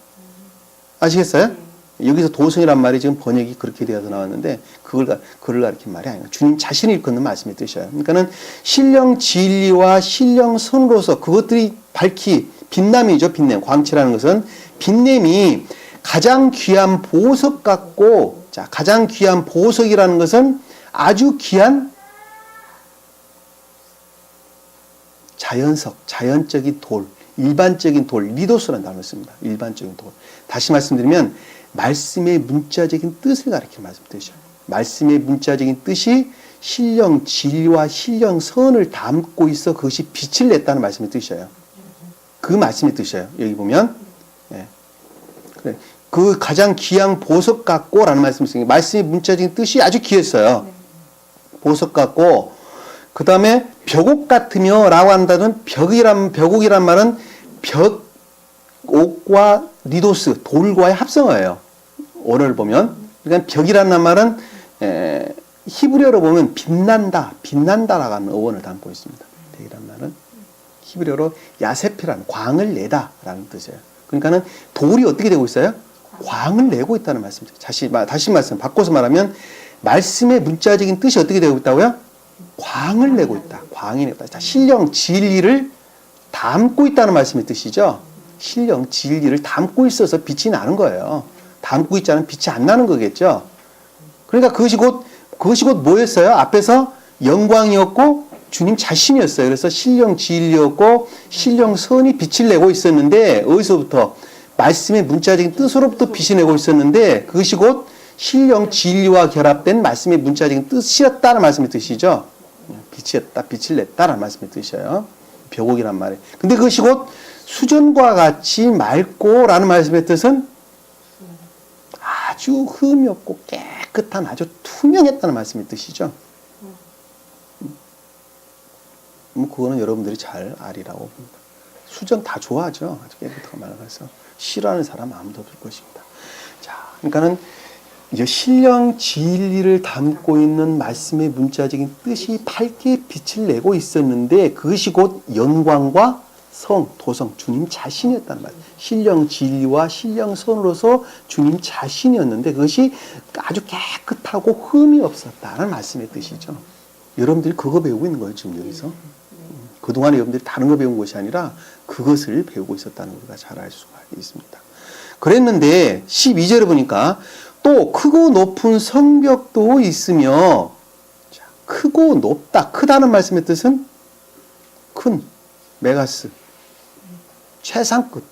A: 아시겠어요? 여기서 도성이란 말이 지금 번역이 그렇게 되어서 나왔는데 그걸 가리킨 말이 아니에요. 주님 자신을 일컫는 말씀의 뜻이에요. 그러니까는 신령 진리와 신령 선으로서 그것들이 밝히 빛남이죠. 빛냄. 광채라는 것은 빛냄이 가장 귀한 보석 같고 자, 가장 귀한 보석이라는 것은 아주 귀한 자연석, 자연적인 돌, 일반적인 돌, 리도스라는 단어를 씁니다. 일반적인 돌. 다시 말씀드리면 말씀의 문자적인 뜻을 가리키는 말씀 뜻이죠. 말씀의 문자적인 뜻이 신령 진리와 신령 선을 담고 있어 그것이 빛을 냈다는 말씀의 뜻이에요. 그 말씀의 뜻이에요. 여기 보면. 예. 그래. 그 가장 귀한 보석 같고 라는 말씀이 있어요. 말씀의 문자적인 뜻이 아주 귀했어요. 보석 같고, 그 다음에 벽옥 같으며 라고 한다는 벽옥이란 말은 벽옥과 리도스, 돌과의 합성어예요. 언어를 보면. 그러니까 벽이라는 말은 히브리어로 보면 빛난다라고 하는 어원을 담고 있습니다. 벽이라는 말은 히브리어로 야세피라는 광을 내다라는 뜻이에요. 그러니까는 돌이 어떻게 되고 있어요? 광을 내고 있다는 말씀이죠. 다시 말씀 바꿔서 말하면 말씀의 문자적인 뜻이 어떻게 되고 있다고요? 광을 내고 있다. 광이 내고 있다. 자, 신령 진리를 담고 있다는 말씀의 뜻이죠. 신령 진리를 담고 있어서 빛이 나는 거예요. 담고 있지 않으면 빛이 안 나는 거겠죠. 그러니까 그것이 곧 뭐였어요? 앞에서 영광이었고 주님 자신이었어요. 그래서 신령 진리였고 신령 선이 빛을 내고 있었는데 어디서부터? 말씀의 문자적인 뜻으로부터 빛이 내고 있었는데 그것이 곧 신령 진리와 결합된 말씀의 문자적인 뜻이었다는 말씀의 뜻이죠. 빛이었다, 빛을 냈다는 말씀의 뜻이에요. 벽옥이란 말이에요. 근데 그것이 곧 수전과 같이 맑고라는 말씀의 뜻은 아주 흠이 없고 깨끗한 아주 투명했다는 말씀의 뜻이죠. 그거는 여러분들이 잘 아리라고 봅니다. 수전 다 좋아하죠. 아주 깨끗하고 맑아서 싫어하는 사람 아무도 없을 것입니다. 자, 그러니까는 이제 신령 진리를 담고 있는 말씀의 문자적인 뜻이 밝게 빛을 내고 있었는데 그것이 곧 영광과 성, 도성, 주님 자신이었다는 말. 신령 진리와 신령 선으로서 주님 자신이었는데 그것이 아주 깨끗하고 흠이 없었다는 말씀의 뜻이죠. 여러분들이 그거 배우고 있는 거예요, 지금 여기서. 그동안에 여러분들이 다른 거 배운 것이 아니라 그것을 배우고 있었다는 걸 우리가 잘 알 수가 있습니다. 그랬는데 12절에 보니까 또 크고 높은 성벽도 있으며, 자, 크고 높다. 크다는 말씀의 뜻은 큰, 메가스, 최상급,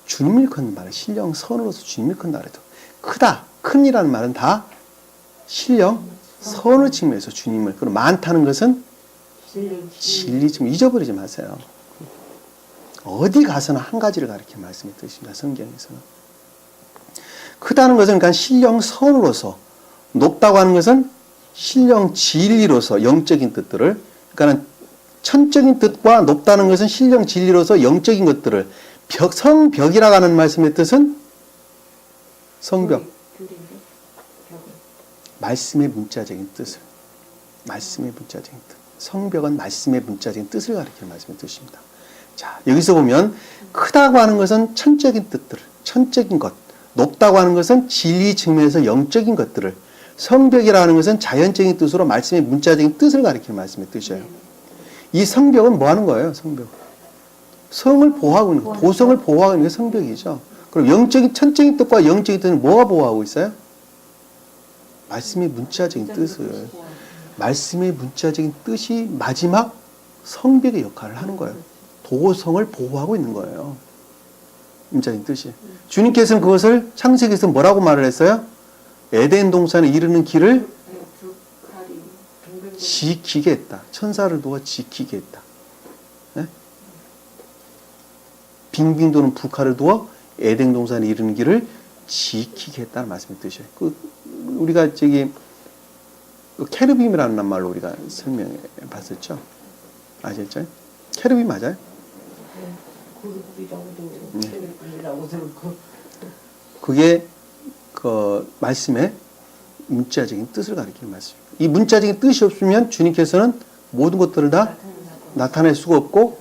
A: 주님을 큰 말은 신령 선으로서 주님을 큰다 그래도 크다, 큰이라는 말은 다 신령 선을 측면에서 주님을, 그리고 많다는 것은 진리 좀 잊어버리지 마세요. 어디 가서나 한 가지를 가리켜 말씀이 뜻입니다. 성경에서는. 크다는 것은 그러니까 신령 선으로서, 높다고 하는 것은 신령 진리로서 영적인 뜻들을, 그러니까 천적인 뜻과 높다는 것은 신령 진리로서 영적인 것들을, 성벽이라고 하는 말씀의 뜻은 성벽, 말씀의 문자적인 뜻을, 말씀의 문자적인 뜻. 성벽은 말씀의 문자적인 뜻을 가리키는 말씀의 뜻입니다. 자, 여기서 보면 크다고 하는 것은 천적인 뜻들을, 천적인 것, 높다고 하는 것은 진리 측면에서 영적인 것들을, 성벽이라고 하는 것은 자연적인 뜻으로 말씀의 문자적인 뜻을 가리키는 말씀의 뜻이에요. 이 성벽은 뭐 하는 거예요? 성벽. 성을 보호하고 있는 거, 도성을 보호하고 있는 게 성벽이죠. 그럼 영적인, 천적인 뜻과 영적인 뜻은 뭐가 보호하고 있어요? 말씀의 문자적인 뜻을. 말씀의 문자적인 뜻이 마지막 성벽의 역할을 하는 거예요. 도성을 보호하고 있는 거예요. 문자적인 뜻이. 주님께서는 그것을 창세기에서 뭐라고 말을 했어요? 에덴 동산에 이르는 길을 지키게 했다. 천사를 두어 지키게 했다. 네? 빙빙 도는 북한을 두어 에덴 동산에 이르는 길을 지키게 했다는 말씀의 뜻이에요. 우리가 케르빔이라는 말로 우리가 설명해 봤었죠? 아셨죠? 케르빔 맞아요? 그게 그 말씀의 문자적인 뜻을 가리키는 말씀입니다. 이 문자적인 뜻이 없으면 주님께서는 모든 것들을 다 나타낼 수가 없고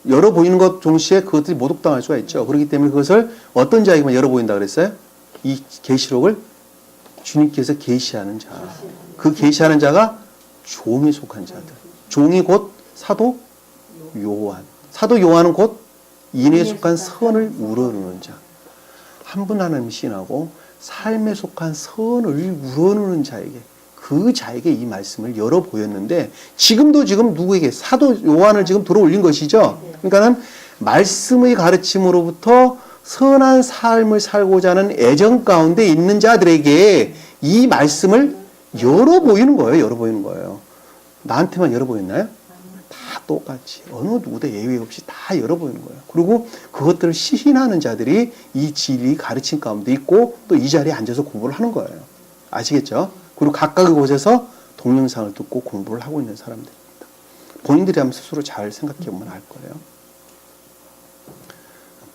A: 열어 보이는 것 동시에 그것들이 모독당할 수가 있죠. 그렇기 때문에 그것을 어떤 자에게만 열어 보인다 그랬어요? 이 계시록을 주님께서 계시하는 자. 그 계시하는 자가 종에 속한 자들. 종이 곧 사도 요한. 사도 요한은 곧 인에 속한 선을 우러누는 자. 한 분 하나님 신하고 삶에 속한 선을 우러누는 자에게, 그 자에게 이 말씀을 열어 보였는데 지금 누구에게? 사도 요한을 지금 들어 올린 것이죠. 그러니까는 말씀의 가르침으로부터 선한 삶을 살고자 하는 애정 가운데 있는 자들에게 이 말씀을 열어 보이는 거예요. 열어 보이는 거예요. 나한테만 열어 보였나요? 다 똑같이 어느 누구도 예외 없이 다 열어 보이는 거예요. 그리고 그것들을 시인하는 자들이 이 진리 가르침 가운데 있고 또 이 자리에 앉아서 공부를 하는 거예요. 아시겠죠? 그리고 각각의 곳에서 동영상을 듣고 공부를 하고 있는 사람들입니다. 본인들이 한번 스스로 잘 생각해 보면 알 거예요.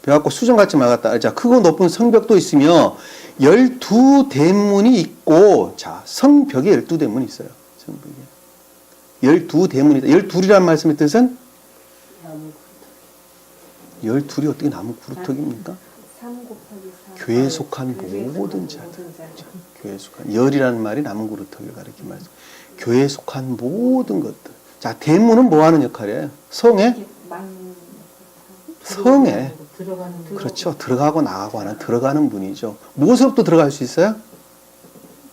A: 배워갖고 수정 갖지 말았다. 자, 크고 높은 성벽도 있으며 12대문이 있고, 자, 성벽에 12대문이 있어요. 성벽에. 12대문이다. 12이라는 말씀의 뜻은?
C: 나무
A: 12이 어떻게 나무 구루터기입니까?
C: 3 곱하기 4.
A: 교회에 속한 모든 자들. 교회에 속한, 열이라는 말이 나무 구루터기를 가리킨 말이죠. 교회에 속한 모든 것들. 자, 대문은 뭐 하는 역할이에요? 성에? 성에.
B: 들어가는
A: 그렇죠. 들어가고 나가고 하는 들어가는 문이죠. 무엇으로부터 들어갈 수 있어요?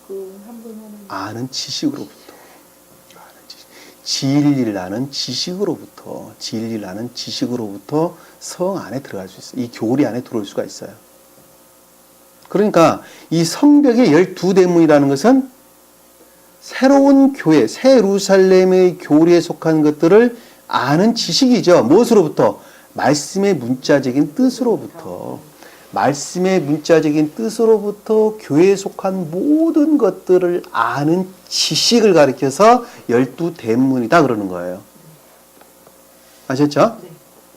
C: 그한 분 하는
A: 아는 지식으로부터. 아는 지식. 진리를 아는 지식으로부터. 진리를 아는 지식으로부터 성 안에 들어갈 수 있어요. 이 교리 안에 들어올 수가 있어요. 그러니까 이 성벽의 12대문이라는 것은 새로운 교회, 새 예루살렘의 교리에 속한 것들을 아는 지식이죠. 무엇으로부터? 말씀의 문자적인 뜻으로부터. 말씀의 문자적인 뜻으로부터 교회에 속한 모든 것들을 아는 지식을 가리켜서 12대문이다 그러는 거예요. 아셨죠?
B: 네.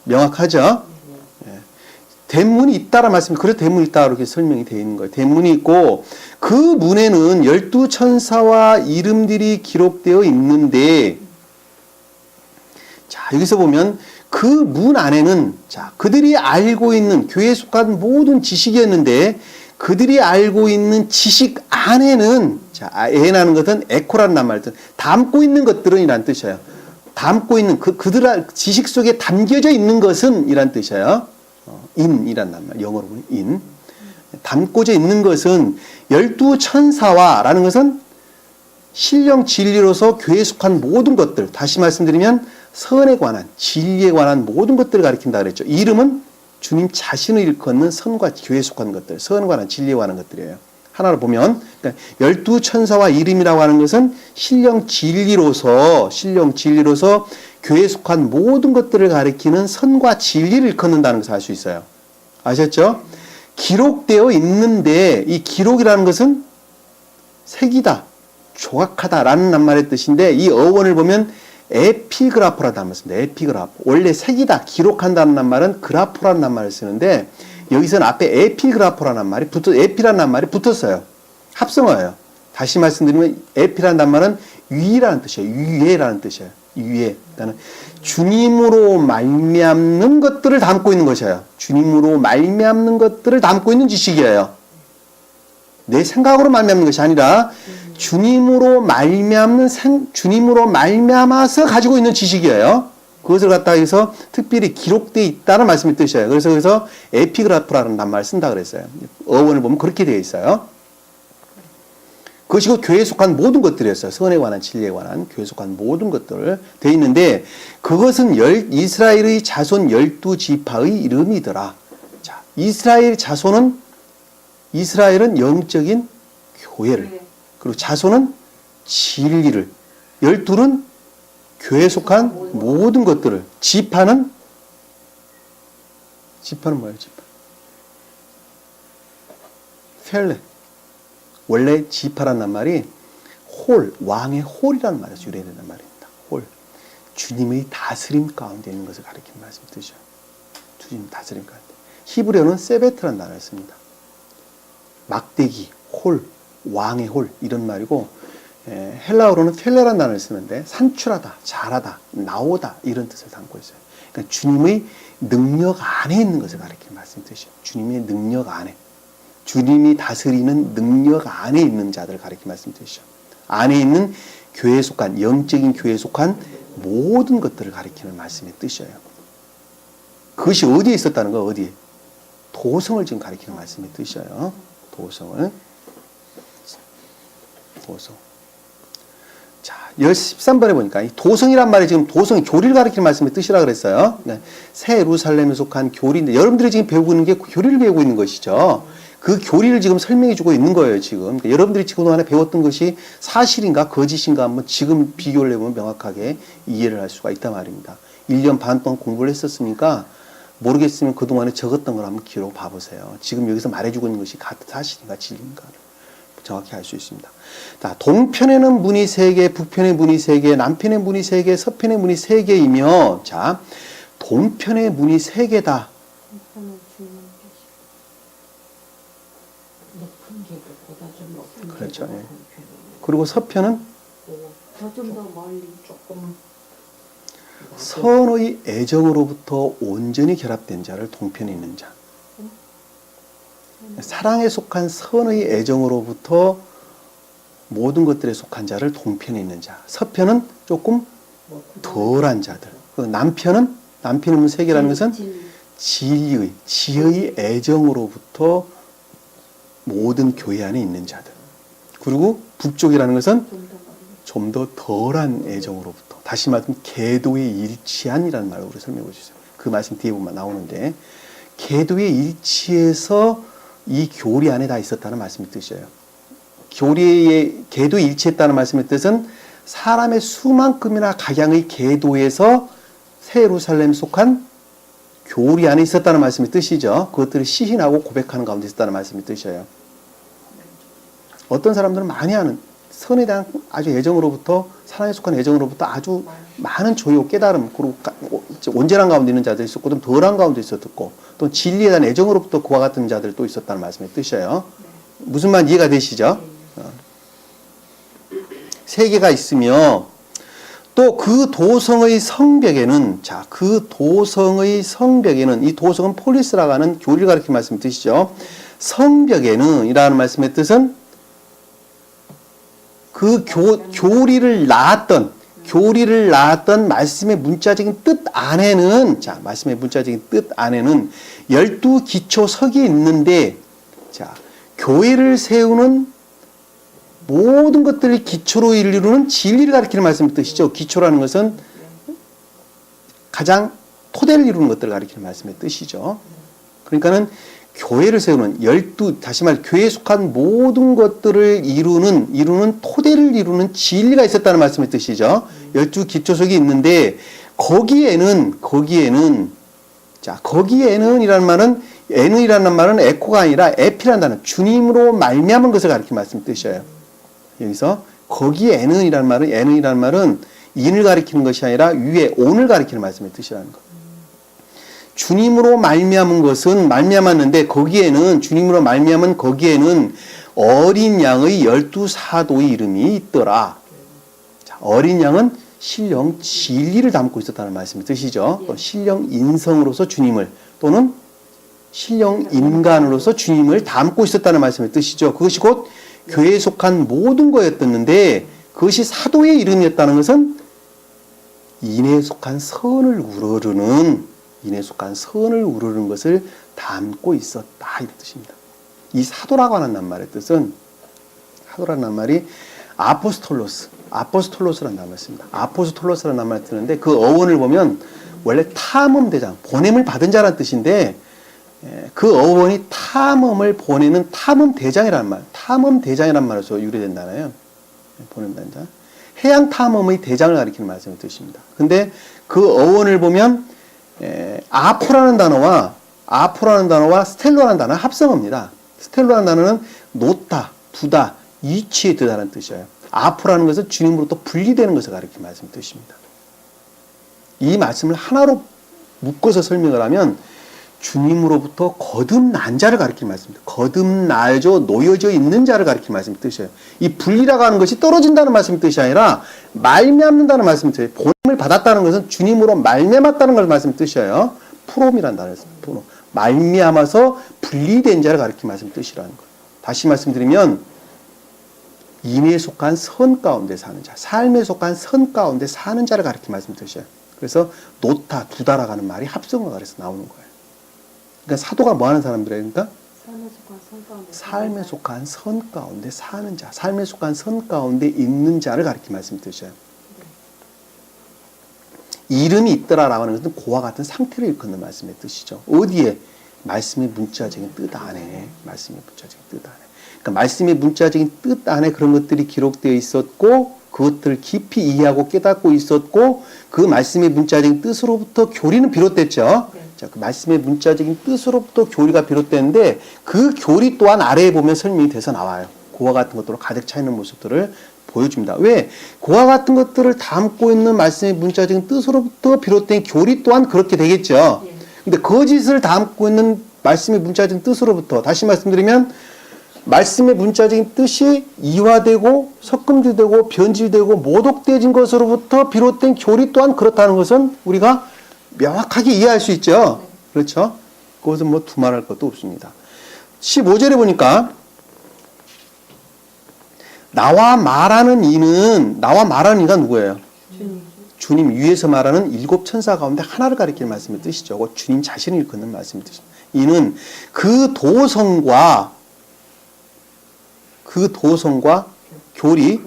A: 명확하죠? 예. 대문이 있다라는 말씀이, 그래서 대문이 있다 이렇게 설명이 되어 있는 거예요. 대문이 있고 그 문에는 12천사와 이름들이 기록되어 있는데, 자, 여기서 보면 그 문 안에는, 자, 그들이 알고 있는 교회에 속한 모든 지식이었는데 그들이 알고 있는 지식 안에는, 자, 에라는 것은 에코라는 말이죠. 담고 있는 것들은 이란 뜻이에요. 담고 있는 그들 지식 속에 담겨져 있는 것은 이란 뜻이에요. 인이란 말, 영어로 보면 인. 담고져 있는 것은 12천사와라는 것은 신령 진리로서 교회에 속한 모든 것들, 다시 말씀드리면 선에 관한, 진리에 관한 모든 것들을 가리킨다 그랬죠. 이름은 주님 자신을 일컫는 선과 교회에 속한 것들, 선에 관한, 진리에 관한 것들이에요. 하나로 보면, 그러니까 12천사와 이름이라고 하는 것은 신령 진리로서 교회에 속한 모든 것들을 가리키는 선과 진리를 일컫는다는 것을 알 수 있어요. 아셨죠? 기록되어 있는데, 이 기록이라는 것은 색이다, 조각하다라는 말의 뜻인데, 이 어원을 보면 에피그라프라는 말을 씁니다. 에피그라프. 원래 색이다, 기록한다는 말은 그라프라는 말을 쓰는데, 여기서는 앞에 에피그라프라는 말이 에피라는 말이 붙었어요. 합성어예요. 다시 말씀드리면 에피라는 말은 위라는 뜻이에요. 위에라는 뜻이에요. 위에. 그러니까 주님으로 말미암는 것들을 담고 있는 것이에요. 주님으로 말미암는 것들을 담고 있는 지식이에요. 내 생각으로 말미암는 것이 아니라 주님으로 말미암아서 가지고 있는 지식이에요. 그것을 갖다 해서 특별히 기록되어 있다는 말씀의 뜻이에요. 그래서 여기서 에피그라프라는 말을 쓴다 그랬어요. 어원을 보면 그렇게 되어 있어요. 그것이 교회에 속한 모든 것들이었어요. 선에 관한, 진리에 관한 교회에 속한 모든 것들 되어 있는데, 그것은 이스라엘의 자손 12지파의 이름이더라. 자, 이스라엘 자손은, 이스라엘은 영적인 교회를, 그리고 자손은 진리를, 12는 교회에 속한 모든 것들을, 지파는 뭐예요? 지파. 펠레. 원래 지파라는 말이 홀, 왕의 홀이라는 말에서 유래되는 말입니다. 홀. 주님의 다스림 가운데 있는 것을 가리키는 말씀 뜻이죠. 주님 다스림 가운데. 히브리어는 세베트라는 단어를 씁니다. 막대기, 홀, 왕의 홀 이런 말이고, 헬라어로는 펠레라는 단어를 쓰는데 산출하다, 잘하다, 나오다 이런 뜻을 담고 있어요. 그러니까 주님의 능력 안에 있는 것을 가리키는 말씀 뜻이죠. 주님의 능력 안에. 주님이 다스리는 능력 안에 있는 자들을 가리키는 말씀 뜻이죠. 안에 있는 교회에 속한, 영적인 교회에 속한 모든 것들을 가리키는 말씀의 뜻이에요. 그것이 어디에 있었다는 거, 어디에? 도성을 지금 가리키는 말씀의 뜻이에요. 도성을. 도성. 자, 13번에 보니까 이 도성이란 말이 지금 도성이 교리를 가리키는 말씀의 뜻이라 그랬어요. 새 예루살렘에 속한 교리인데, 여러분들이 지금 배우고 있는 게 교리를 배우고 있는 것이죠. 그 교리를 지금 설명해 주고 있는 거예요, 지금. 그러니까 여러분들이 그동안에 배웠던 것이 사실인가 거짓인가 한번 지금 비교를 해보면 명확하게 이해를 할 수가 있단 말입니다. 1년 반 동안 공부를 했었으니까 모르겠으면 그동안에 적었던 걸 한번 기록 봐보세요. 지금 여기서 말해주고 있는 것이 사실인가 진리인가를 정확히 알 수 있습니다. 자, 동편에는 문이 3개, 북편에 문이 3개, 남편에 문이 3개, 서편에 문이 3개이며, 자, 동편에 문이 3개다.
C: 한편은 주님 계시고.
B: 높은 계급보다 좀 높은
A: 그렇죠.
B: 계급은
A: 예.
B: 한편이에요.
A: 그리고 서편은
C: 더 좀 더 멀리.
B: 조금
A: 선의 애정으로부터 온전히 결합된 자를 동편에 있는 자. 사랑에 속한 선의 애정으로부터 모든 것들에 속한 자를 동편에 있는 자. 서편은 조금 덜한 자들. 그 남편은 문 3개라는 것은
C: 진리.
A: 지의 애정으로부터 모든 교회 안에 있는 자들. 그리고 북쪽이라는 것은
C: 좀 더 멀리.
A: 좀 더 덜한 애정으로부터. 다시 말하면 계도의 일치한이라는 말로 우리 설명해 주세요. 그 말씀 뒤에 보면 나오는데 계도의 일치에서 이 교리 안에 다 있었다는 말씀의 뜻이에요. 교리의 계도의 일치했다는 말씀의 뜻은 사람의 수만큼이나 각양의 계도에서 새 예루살렘에 속한 교리 안에 있었다는 말씀의 뜻이죠. 그것들을 시인하고 고백하는 가운데 있었다는 말씀의 뜻이에요. 어떤 사람들은 많이 하는 선에 대한 아주 애정으로부터 사랑에 속한 애정으로부터 아주 많은 조요 깨달음 그리고 온전한 가운데 있는 자들이 있었고 또 덜한 가운데 있었고 또 진리에 대한 애정으로부터 그와 같은 자들이 또 있었다는 말씀의 뜻이에요. 무슨 말 이해가 되시죠? 3개가 있으며 또 그 도성의 성벽에는 자, 그 도성의 성벽에는 이 도성은 폴리스라고 하는 교리를 가리키는 말씀의 뜻이죠. 성벽에는 이라는 말씀의 뜻은 그 교리를 낳았던 말씀의 문자적인 뜻 안에는 자, 말씀의 문자적인 뜻 안에는 12기초석이 있는데 자, 교회를 세우는 모든 것들을 기초로 이루는 진리를 가리키는 말씀의 뜻이죠. 기초라는 것은 가장 토대를 이루는 것들을 가리키는 말씀의 뜻이죠. 그러니까는 교회를 세우는 다시 말해 교회에 속한 모든 것들을 이루는 토대를 이루는 진리가 있었다는 말씀의 뜻이죠. 12기초석이 있는데 거기에는 이라는 말은 에는이라는 말은 에코가 아니라 에피라는 단어 주님으로 말미암은 것을 가리키는 말씀의 뜻이에요. 여기서 거기에는 이라는 말은 인을 가리키는 것이 아니라 위에 온을 가리키는 말씀의 뜻이라는 것. 주님으로 말미암았는데 주님으로 말미암은 거기에는 어린 양의 12사도의 이름이 있더라. 자, 어린 양은 신령 진리를 담고 있었다는 말씀의 뜻이죠. 또 신령 인성으로서 주님을 또는 신령 인간으로서 주님을 담고 있었다는 말씀의 뜻이죠. 그것이 곧 교회에 속한 모든 거였었는데 그것이 사도의 이름이었다는 것은 인에 속한 선을 우러르는 것을 담고 있었다 이 뜻입니다. 이 사도라고 하는 낱말의 뜻은 사도라는 낱말이 아포스톨로스라는 낱말이 있습니다. 아포스톨로스라는 낱말을 쓰는데 그 어원을 보면 원래 탐험대장, 보냄을 받은 자라는 뜻인데 그 어원이 탐험을 보내는 탐험대장이라는 말에서 유래된다나요? 보냄받은 자. 해양 탐험의 대장을 가리키는 말씀의 뜻입니다. 근데 그 어원을 보면 아포라는 단어와 스텔로라는 단어가 합성어입니다. 스텔로라는 단어는 놓다, 두다, 이치에 두다라는 뜻이에요. 아포라는 것은 주님으로부터 분리되는 것을 가리키는 말씀의 뜻입니다. 이 말씀을 하나로 묶어서 설명을 하면 주님으로부터 거듭난 자를 가리키는 말씀입니다. 거듭나져 놓여져 있는 자를 가리키는 말씀의 뜻이에요. 이 분리라고 하는 것이 떨어진다는 말씀의 뜻이 아니라 말미암는다는 말씀의 뜻이에요. 본을 받았다는 것은 주님으로 말미암았다는 걸 말씀의 뜻이에요. 프롬이라는 단어였습니다. 프롬. 말미암아서 분리된 자를 가리키는 말씀의 뜻이라는 거예요. 다시 말씀드리면 인에 속한 선 가운데 사는 자, 삶에 속한 선 가운데 사는 자를 가리키는 말씀의 뜻이에요. 그래서 놓다, 두다라고 하는 말이 합성어가 그래서 나오는 거예요. 그러니까 사도가 뭐 하는 사람들이에요? 그러니까 삶에 속한 선 가운데 사는 자, 삶에 속한 선 가운데 있는 자를 가리키는 말씀의 뜻이에요. 이름이 있더라라고 하는 것은 그와 같은 상태를 일컫는 말씀의 뜻이죠. 어디에? 말씀의 문자적인 뜻 안에. 말씀의 문자적인 뜻 안에. 그러니까 말씀의 문자적인 뜻 안에 그런 것들이 기록되어 있었고 그것들을 깊이 이해하고 깨닫고 있었고 그 말씀의 문자적인 뜻으로부터 교리는 비롯됐죠.
C: 네.
A: 자, 그 말씀의 문자적인 뜻으로부터 교리가 비롯되는데 그 교리 또한 아래에 보면 설명이 돼서 나와요. 그와 같은 것들로 가득 차 있는 모습들을 보여줍니다. 왜? 그와 같은 것들을 담고 있는 말씀의 문자적인 뜻으로부터 비롯된 교리 또한 그렇게 되겠죠.
C: 예.
A: 근데 거짓을 담고 있는 말씀의 문자적인 뜻으로부터 다시 말씀드리면 말씀의 문자적인 뜻이 이화되고 섞음질되고 변질되고 모독되어진 것으로부터 비롯된 교리 또한 그렇다는 것은 우리가 명확하게 이해할 수 있죠. 그렇죠? 그것은 뭐 두말할 것도 없습니다. 15절에 보니까 나와 말하는 이가 누구예요?
C: 주님.
A: 주님 위에서 말하는 7 천사 가운데 하나를 가리키는 말씀의 뜻이죠. 그 주님 자신을 일컫는 말씀의 뜻입니다. 이는 그 도성과 교리,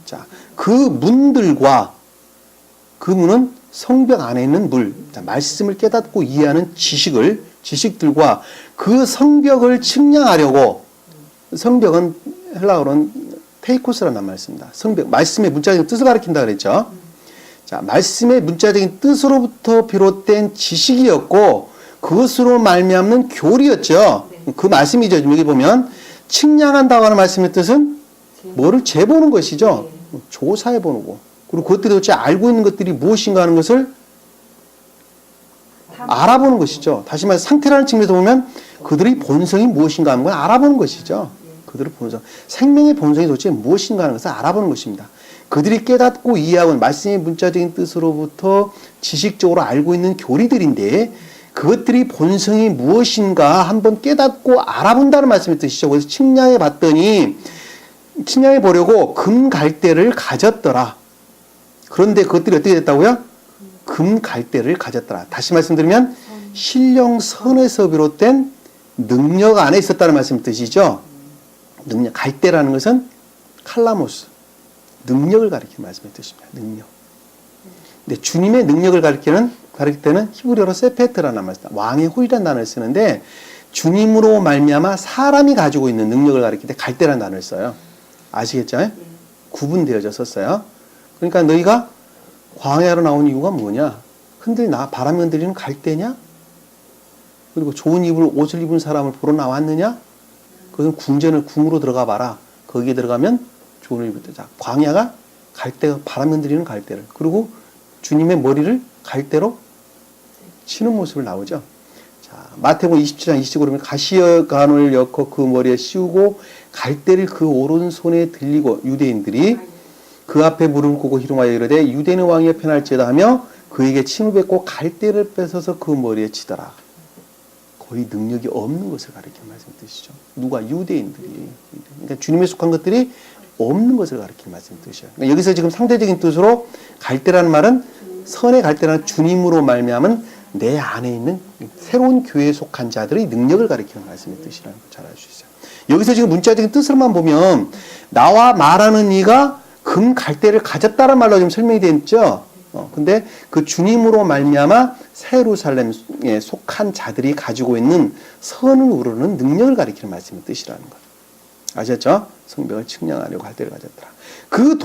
A: 자, 그 문들과 그 문은 성벽 안에 있는 물, 자, 말씀을 깨닫고 이해하는 지식들과 그 성벽을 측량하려고, 성벽은 헬라어로는 테이코스라는 말씀입니다. 성벽, 말씀의 문자적인 뜻을 가리킨다 그랬죠. 자, 말씀의 문자적인 뜻으로부터 비롯된 지식이었고 그것으로 말미암는 교리였죠. 그 말씀이죠. 지금 여기 보면 측량한다고 하는 말씀의 뜻은 뭐를 재보는 것이죠. 조사해보는 거. 그리고 그것들이 도대체 알고 있는 것들이 무엇인가 하는 것을 알아보는 것이죠. 다시 말해서 상태라는 측면에서 보면 그들의 본성이 무엇인가 하는 걸 알아보는 것이죠. 그들의 본성. 생명의 본성이 도대체 무엇인가 하는 것을 알아보는 것입니다. 그들이 깨닫고 이해하고 말씀의 문자적인 뜻으로부터 지식적으로 알고 있는 교리들인데 그것들이 본성이 무엇인가 한번 깨닫고 알아본다는 말씀의 뜻이죠. 그래서 측량해 봤더니 측량해 보려고 금 갈대를 가졌더라. 그런데 그것들이 어떻게 됐다고요? 금 갈대를 가졌더라. 다시 말씀드리면 신령선에서 비롯된 능력 안에 있었다는 말씀의 뜻이죠. 능력. 갈대라는 것은 칼라모스. 능력을 가리키는 말씀의 뜻입니다. 능력. 근데 주님의 능력을 가리킬 때는 히브리어로 세페트라는 말씀, 왕의 호의라는 단어를 쓰는데 주님으로 말미암아 사람이 가지고 있는 능력을 가리킬 때 갈대라는 단어를 써요. 아시겠죠? 구분되어져 썼어요. 그러니까 너희가 광야로 나온 이유가 뭐냐? 바람이 흔들리는 갈대냐? 그리고 좋은 옷을 입은 사람을 보러 나왔느냐? 그것은 궁으로 들어가 봐라. 거기에 들어가면 좋은 옷을 입을 때. 자, 광야가 갈대가 바람 흔들리는 갈대를. 그리고 주님의 머리를 갈대로 치는 모습을 나오죠. 자, 마태복음 27장 29절에 보면 가시관을 엮어 그 머리에 씌우고 갈대를 그 오른손에 들리고 유대인들이 그 앞에 무릎을 꿇고 희롱하여 이르되 유대인의 왕이여 편할지어다 하며 그에게 침을 뱉고 갈대를 뺏어서 그 머리에 치더라. 거의 능력이 없는 것을 가리키는 말씀의 뜻이죠. 누가? 유대인들이. 그러니까 주님에 속한 것들이 없는 것을 가리키는 말씀의 뜻이에요. 그러니까 여기서 지금 상대적인 뜻으로 갈대라는 말은 선의 갈대라는 주님으로 말미암은 내 안에 있는 새로운 교회에 속한 자들의 능력을 가리키는 말씀의 뜻이라는 걸 잘 알 수 있어요. 여기서 지금 문자적인 뜻으로만 보면 나와 말하는 이가 금 갈대를 가졌다는 말로 지금 설명이 되어 있죠. 근데 그 주님으로 말미암아 새 예루살렘에 속한 자들이 가지고 있는 선을 우러는 능력을 가리키는 말씀의 뜻이라는 것. 아셨죠? 성벽을 측량하려고 갈대를 가졌더라. 그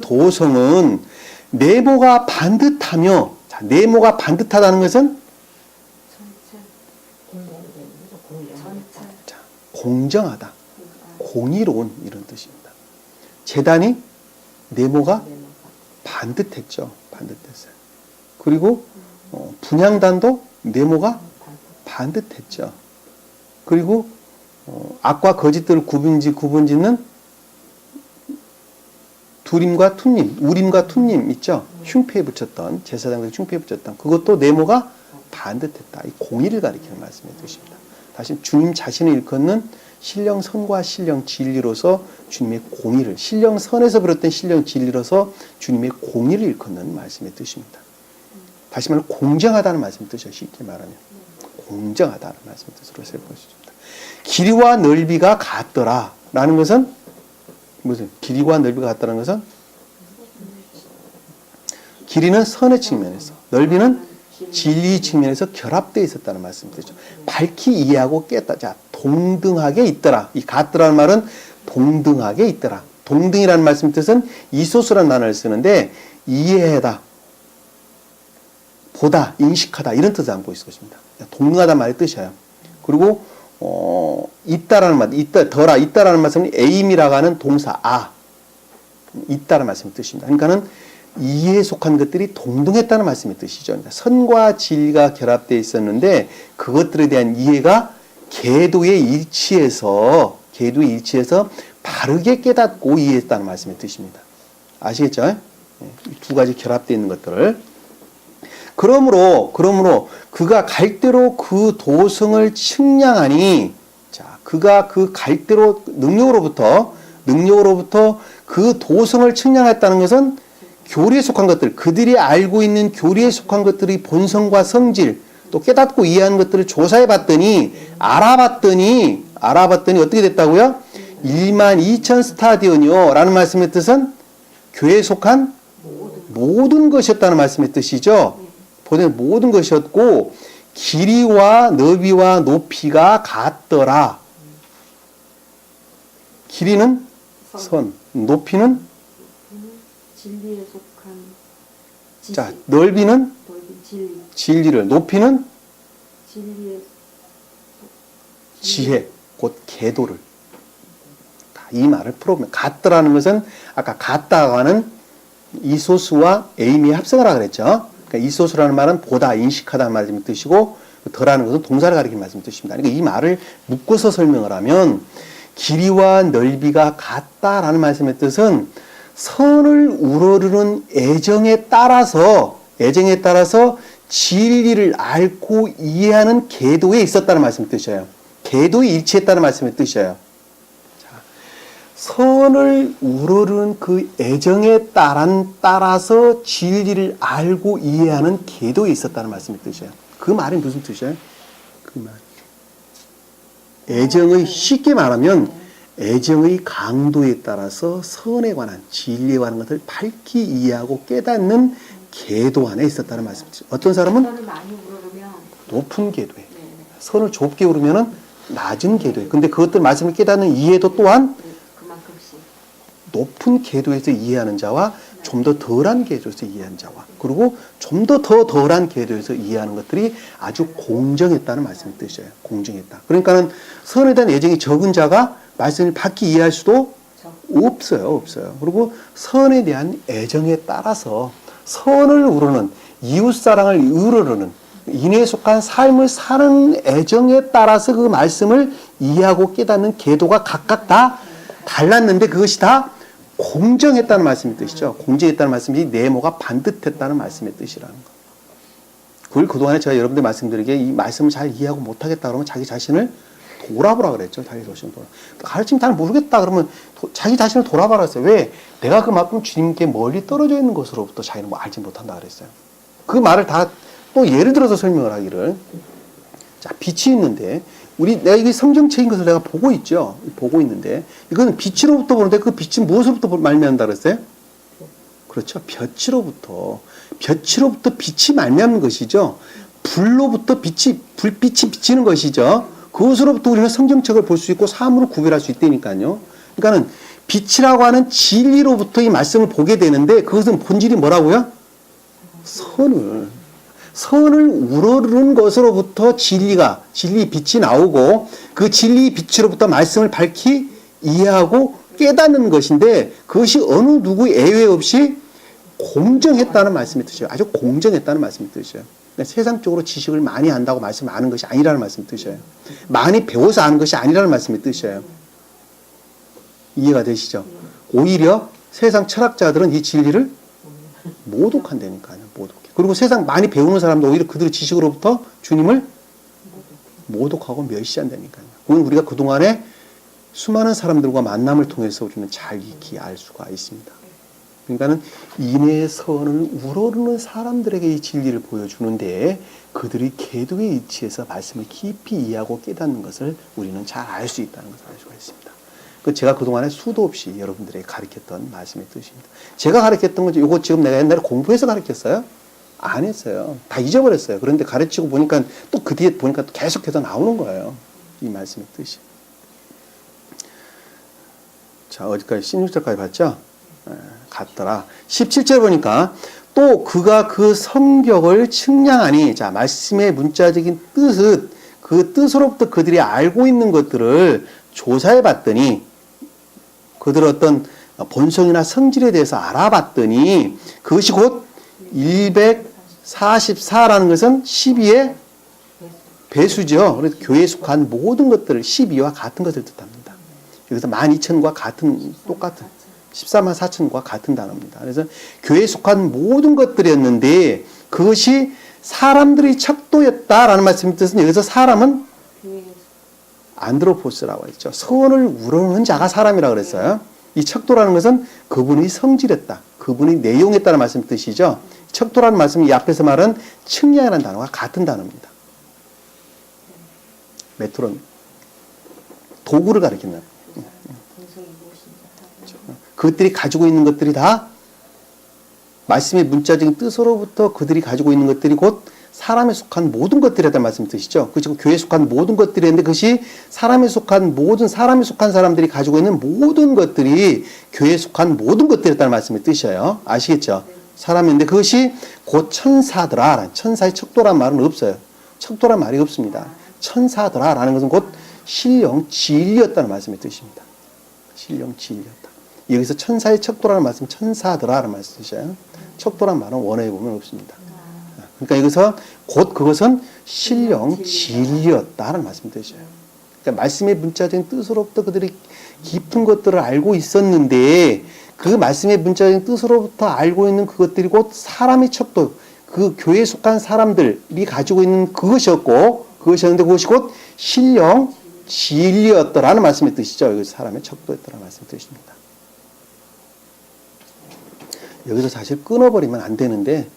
A: 도성은 네모가 반듯하며, 자, 네모가 반듯하다는 것은 자, 공정하다, 공의로운 이런 뜻입니다. 제단이 네모가 반듯했죠. 반듯했어요. 그리고 분향단도 네모가 반듯했죠. 그리고 악과 거짓들을 구분짓는 두림과 툼림, 우림과 툼림 있죠? 흉패에 붙였던, 제사장들이 흉패에 붙였던 그것도 네모가 반듯했다. 이 공의를 가리키는 말씀의 뜻입니다. 다시 주님 자신을 일컫는 신령선과 신령진리로서 주님의 공의를, 신령선에서 비롯된 신령진리로서 주님의 공의를 일컫는 말씀의 뜻입니다. 다시 말하면 공정하다는 말씀의 뜻이죠. 쉽게 말하면 공정하다는 말씀의 뜻으로 쓸 것입니다. 길이와 넓이가 같더라 라는 것은 무슨? 길이와 넓이가 같다는 것은 길이는 선의 측면에서, 넓이는 진리 측면에서 결합되어 있었다는 말씀이죠. 밝히 이해하고 깼다. 자, 동등하게 있더라. 이 같더라는 말은 동등하게 있더라. 동등이라는 말씀 뜻은 이소스라는 단어를 쓰는데 이해하다, 보다, 인식하다 이런 뜻을 담고 있을 것입니다. 동등하다는 말의 뜻이에요. 그리고 있다라는 말, 있다라는 말씀은 에임이라고 하는 동사 있다라는 말씀의 뜻입니다. 그러니까는 이해에 속한 것들이 동등했다는 말씀의 뜻이죠. 그러니까 선과 진리가 결합되어 있었는데 그것들에 대한 이해가 계도에 일치해서 바르게 깨닫고 이해했다는 말씀의 뜻입니다. 아시겠죠? 두 가지 결합되어 있는 것들을. 그러므로 그가 갈대로 그 도성을 측량하니, 자, 그가 그 갈대로 능력으로부터 그 도성을 측량했다는 것은 교리에 속한 것들, 그들이 알고 있는 교리에 속한 것들이 본성과 성질, 또 깨닫고 이해하는 것들을 조사해 봤더니, 알아봤더니 어떻게 됐다고요? 12,000 스타디온이요. 라는 말씀의 뜻은 교회에 속한 모든 것이었다는 말씀의 뜻이죠. 보는 모든 것이었고, 길이와 너비와 높이가 같더라. 길이는 선, 높이는
C: 진리에 속한 지식.
A: 자, 넓이는
C: 진리.
A: 진리를, 높이는
C: 진리에
A: 지혜, 곧 계도를. 이 말을 풀어보면, 같더라는 것은 아까 같다고 하는 이소스와 에임이 합성을 하라 그랬죠. 그러니까 이소스라는 말은 보다, 인식하다는 말씀의 뜻이고, 더라는 것은 동사를 가리키는 말씀의 뜻입니다. 그러니까 이 말을 묶어서 설명을 하면, 길이와 넓이가 같다라는 말씀의 뜻은 선을 우러르는 애정에 따라서 진리를 알고 이해하는 계도에 있었다는 말씀의 뜻이에요. 계도에 일치했다는 말씀의 뜻이에요. 자, 선을 우러르는 그 애정에 따라서 진리를 알고 이해하는 계도에 있었다는 말씀의 뜻이에요. 그 말이 무슨 뜻이에요? 그 말. 애정의, 쉽게 말하면 애정의 강도에 따라서 선에 관한, 진리에 관한 것을 밝히 이해하고 깨닫는 계도 안에 있었다는 말씀이죠. 어떤 사람은
C: 선을 많이 우러르면
A: 높은 계도에, 선을 좁게 우르면은 낮은 계도에. 근데 그것들 말씀을 깨닫는 이해도 또한
C: 그만큼씩
A: 높은 계도에서 이해하는 자와 좀 더 덜한 계도에서 이해하는 자와, 그리고 좀 더 덜한 계도에서 이해하는 것들이 아주 공정했다는 말씀의 뜻이에요. 공정했다. 그러니까는 선에 대한 애정이 적은 자가 말씀을 밝히 이해할 수도 없어요. 그리고 선에 대한 애정에 따라서 선을 우러는, 이웃사랑을 우러르는, 인애에 속한 삶을 사는 애정에 따라서 그 말씀을 이해하고 깨닫는 계도가 각각 다 달랐는데 그것이 다 공정했다는 말씀의 뜻이죠. 공정했다는 말씀이 네모가 반듯했다는 말씀의 뜻이라는 거. 그걸 그동안에 제가 여러분들 말씀드리기에 이 말씀을 잘 이해하고 못하겠다 그러면 자기 자신을 돌아보라 그랬죠. 자기 자신을 돌아. 가르치면 잘 모르겠다 그러면 자기 자신을 돌아봐라 했어요. 왜? 내가 그만큼 주님께 멀리 떨어져 있는 것으로부터 자기는 뭐 알지 못한다 그랬어요. 그 말을 다 또 예를 들어서 설명을 하기를. 자, 빛이 있는데 내가 이게 성경책인 것을 내가 보고 있죠. 보고 있는데 이거는 빛으로부터 보는데 그 빛은 무엇으로부터 말미암는다 그랬어요? 그렇죠. 빛으로부터 빛이 말미암는 것이죠. 불로부터 불빛이 비치는 것이죠. 그것으로부터 우리는 성경책을 볼 수 있고 사물을 구별할 수 있다니까요. 그러니까는 빛이라고 하는 진리로부터 이 말씀을 보게 되는데 그것은 본질이 뭐라고요? 선을 우러르는 것으로부터 진리 빛이 나오고 그 진리 빛으로부터 말씀을 밝히 이해하고 깨닫는 것인데 그것이 어느 누구 예외 없이 공정했다는 말씀의 뜻이에요. 아주 공정했다는 말씀의 뜻이에요. 그러니까 세상적으로 지식을 많이 안다고 말씀 아는 것이 아니라는 말씀의 뜻이에요. 많이 배워서 아는 것이 아니라는 말씀의 뜻이에요. 이해가 되시죠? 오히려 세상 철학자들은 이 진리를 모독한다니까요. 그리고 세상 많이 배우는 사람도 오히려 그들의 지식으로부터 주님을 모독하고 멸시한다니까요. 그건 우리가 그동안에 수많은 사람들과 만남을 통해서 우리는 잘 익히 알 수가 있습니다. 그러니까는 인애의 선을 우러르는 사람들에게 이 진리를 보여주는데 그들이 계도에 일치해서 말씀을 깊이 이해하고 깨닫는 것을 우리는 잘 알 수 있다는 것을 알 수가 있습니다. 그 제가 그동안에 수도 없이 여러분들에게 가르쳤던 말씀의 뜻입니다. 제가 가르쳤던 건 이거 지금 내가 옛날에 공부해서 가르쳤어요? 안 했어요. 다 잊어버렸어요. 그런데 가르치고 보니까 또 그 뒤에 보니까 또 계속해서 나오는 거예요. 이 말씀의 뜻이. 자, 어디까지? 16절까지 봤죠? 같더라. 17절 보니까 또 그가 그 성격을 측량하니, 자, 말씀의 문자적인 뜻은 그 뜻으로부터 그들이 알고 있는 것들을 조사해 봤더니, 그들의 어떤 본성이나 성질에 대해서 알아봤더니, 그것이 곧 144라는 것은 12의 배수죠. 그래서 교회에 속한 모든 것들을 12와 같은 것을 뜻합니다. 여기서 12,000과 같은, 똑같은, 14만 4천과 같은 단어입니다. 그래서 교회에 속한 모든 것들이었는데 그것이 사람들의 척도였다라는 말씀의 뜻은, 여기서 사람은 안드로포스라고 했죠. 선을 우러는 자가 사람이라고 그랬어요. 이 척도라는 것은 그분의 성질이었다, 그분의 내용이었다는 말씀의 뜻이죠. 척도라는 말씀이 이 앞에서 말한 측량이라는 단어와 같은 단어입니다. 메트론, 도구를 가리키는, 그것들이 가지고 있는 것들이 다 말씀의 문자적인 뜻으로부터 그들이 가지고 있는 것들이 곧 사람에 속한 모든 것들이라는 말씀 뜻이죠. 그리고 교회에 속한 모든 것들이었는데 그것이 사람에 속한 모든, 사람에 속한 사람들이 가지고 있는 모든 것들이 교회에 속한 모든 것들이었다는 말씀의 뜻이에요. 아시겠죠? 사람인데 그것이 곧 천사더라. 천사의 척도란 말은 없어요. 척도란 말이 없습니다. 천사더라라는 것은 곧 신령 진리였다는 말씀의 뜻입니다. 신령 진리였다. 여기서 천사의 척도라는 말씀, 천사더라라는 말씀 뜻이에요. 척도란 말은 원어에 보면 없습니다. 그러니까 여기서 곧 그것은 신령 진리였다라는 말씀 뜻이에요. 그러니까 말씀의 문자적인 뜻으로부터 그들이 깊은 것들을 알고 있었는데, 그 말씀의 문자적인 뜻으로부터 알고 있는 그것들이 곧 사람의 척도, 그 교회에 속한 사람들이 가지고 있는 그것이었는데 그것이 곧 신령 진리였더라는 말씀의 뜻이죠. 여기서 사람의 척도였더라는 말씀의 뜻입니다. 여기서 사실 끊어버리면 안 되는데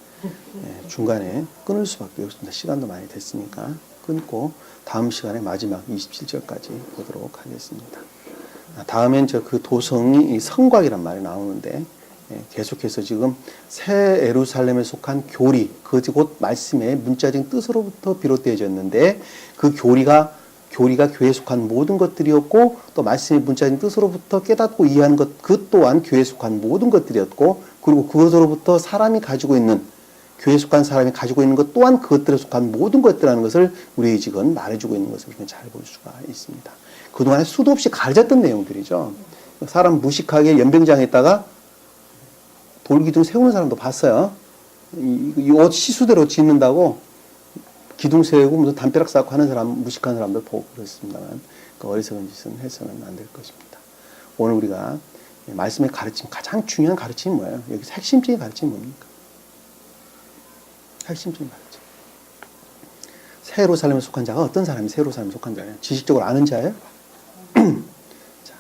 A: 중간에 끊을 수밖에 없습니다. 시간도 많이 됐으니까 끊고 다음 시간에 마지막 27절까지 보도록 하겠습니다. 다음엔 그 도성이 성곽이란 말이 나오는데, 계속해서 지금 새 예루살렘에 속한 교리, 그것이 곧 말씀의 문자적인 뜻으로부터 비롯되어졌는데, 그 교리가 교회에 속한 모든 것들이었고, 또 말씀의 문자적인 뜻으로부터 깨닫고 이해하는 것, 그 또한 교회에 속한 모든 것들이었고, 그리고 그것으로부터 사람이 가지고 있는, 교회에 속한 사람이 가지고 있는 것 또한 그것들에 속한 모든 것들이라는 것을 우리의 지금 말해주고 있는 것을 잘 볼 수가 있습니다. 그동안에 수도 없이 가르쳤던 내용들이죠. 사람 무식하게 연병장에 있다가 돌기둥 세우는 사람도 봤어요. 이 옷 시수대로 짓는다고 기둥 세우고 무슨 담벼락 쌓고 하는 사람, 무식한 사람들 보고 그랬습니다만, 그 어리석은 짓은 해서는 안 될 것입니다. 오늘 우리가 말씀의 가르침, 가장 중요한 가르침이 뭐예요? 여기서 핵심적인 가르침이 뭡니까? 핵심적인 가르침. 새 예루살렘에 속한 자가 어떤 사람이 새 예루살렘에 속한 자예요? 지식적으로 아는 자예요? 자,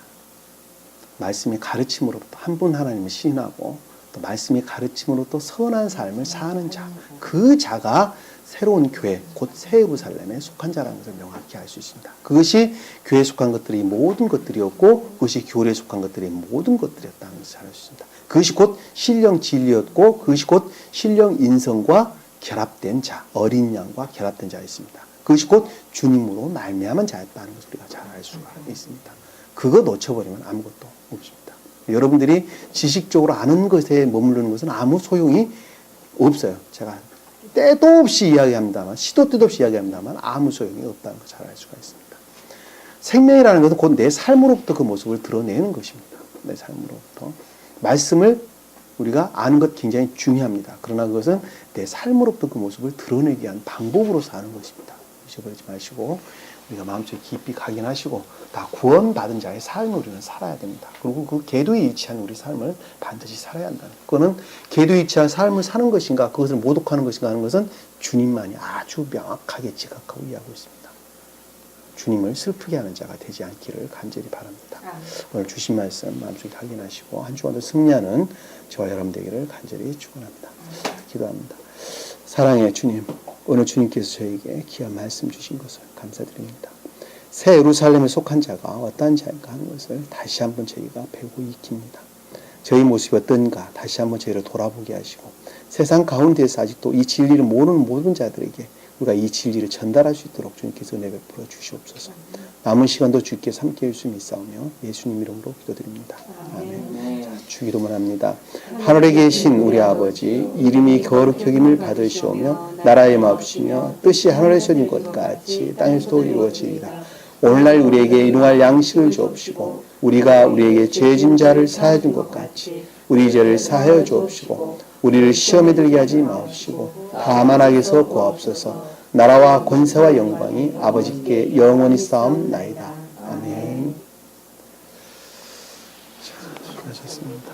A: 말씀의 가르침으로부터 한 분 하나님을 신하고 또 말씀의 가르침으로부터 선한 삶을 사는 자, 그 자가 새로운 교회, 곧 새 예루살렘에 속한 자라는 것을 명확히 알 수 있습니다. 그것이 교회에 속한 것들이 모든 것들이었고, 그것이 교회에 속한 것들이 모든 것들이었다는 것을 알 수 있습니다. 그것이 곧 신령 진리였고, 그것이 곧 신령 인성과 결합된 자, 어린 양과 결합된 자였습니다. 그것이 곧 주님으로 말미암은 자였다는 것을 우리가 잘 알 수가 있습니다. 그거 놓쳐버리면 아무것도 없습니다. 여러분들이 지식적으로 아는 것에 머무르는 것은 아무 소용이 없어요. 제가 때도 없이 이야기합니다만, 시도 때도 없이 이야기합니다만 아무 소용이 없다는 걸 잘 알 수가 있습니다. 생명이라는 것은 곧 내 삶으로부터 그 모습을 드러내는 것입니다. 내 삶으로부터. 말씀을 우리가 아는 것 굉장히 중요합니다. 그러나 그것은 내 삶으로부터 그 모습을 드러내기 위한 방법으로서 하는 것입니다. 잊어버리지 마시고 우리가 마음속에 깊이 각인하시고 다 구원받은 자의 삶을 우리는 살아야 됩니다. 그리고 그 계도에 일치한 우리 삶을 반드시 살아야 한다는 것. 그거는 계도에 일치한 삶을 사는 것인가, 그것을 모독하는 것인가 하는 것은 주님만이 아주 명확하게 지각하고 이해하고 있습니다. 주님을 슬프게 하는 자가 되지 않기를 간절히 바랍니다. 오늘 주신 말씀 마음속에 확인하시고 한 주간도 승리하는 저와 여러분 되기를 간절히 축원합니다. 기도합니다. 사랑의 주님, 오늘 주님께서 저에게 귀한 말씀 주신 것을 감사드립니다. 새 예루살렘에 속한 자가 어떠한 자인가 하는 것을 다시 한번 저희가 배우고 익힙니다. 저희 모습이 어떤가 다시 한번 저희를 돌아보게 하시고 세상 가운데서 아직도 이 진리를 모르는 모든 자들에게 우리가 이 진리를 전달할 수 있도록 주님께서 은혜 베풀어 주시옵소서. 남은 시간도 주께서 함께해 주심이 있사오며 예수님 이름으로 기도드립니다. 주기도만 합니다. 하늘에 계신 우리 아버지, 이름이 거룩히 여김을 받으시오며 나라의 마옵시며 뜻이 하늘에서 이룬 것 같이 땅에서도 이루어지리라. 오늘날 우리에게 일용할 양식을 주옵시고 우리가 우리에게 죄진 자를 사하여 준 것 같이 우리 죄를 사하여 주옵시고 우리를 시험에 들게 하지 마옵시고 다만 악에서 구하옵소서. 나라와 권세와 영광이 아버지께 영원히 싸움나이다. 아멘. 자, 수고하셨습니다.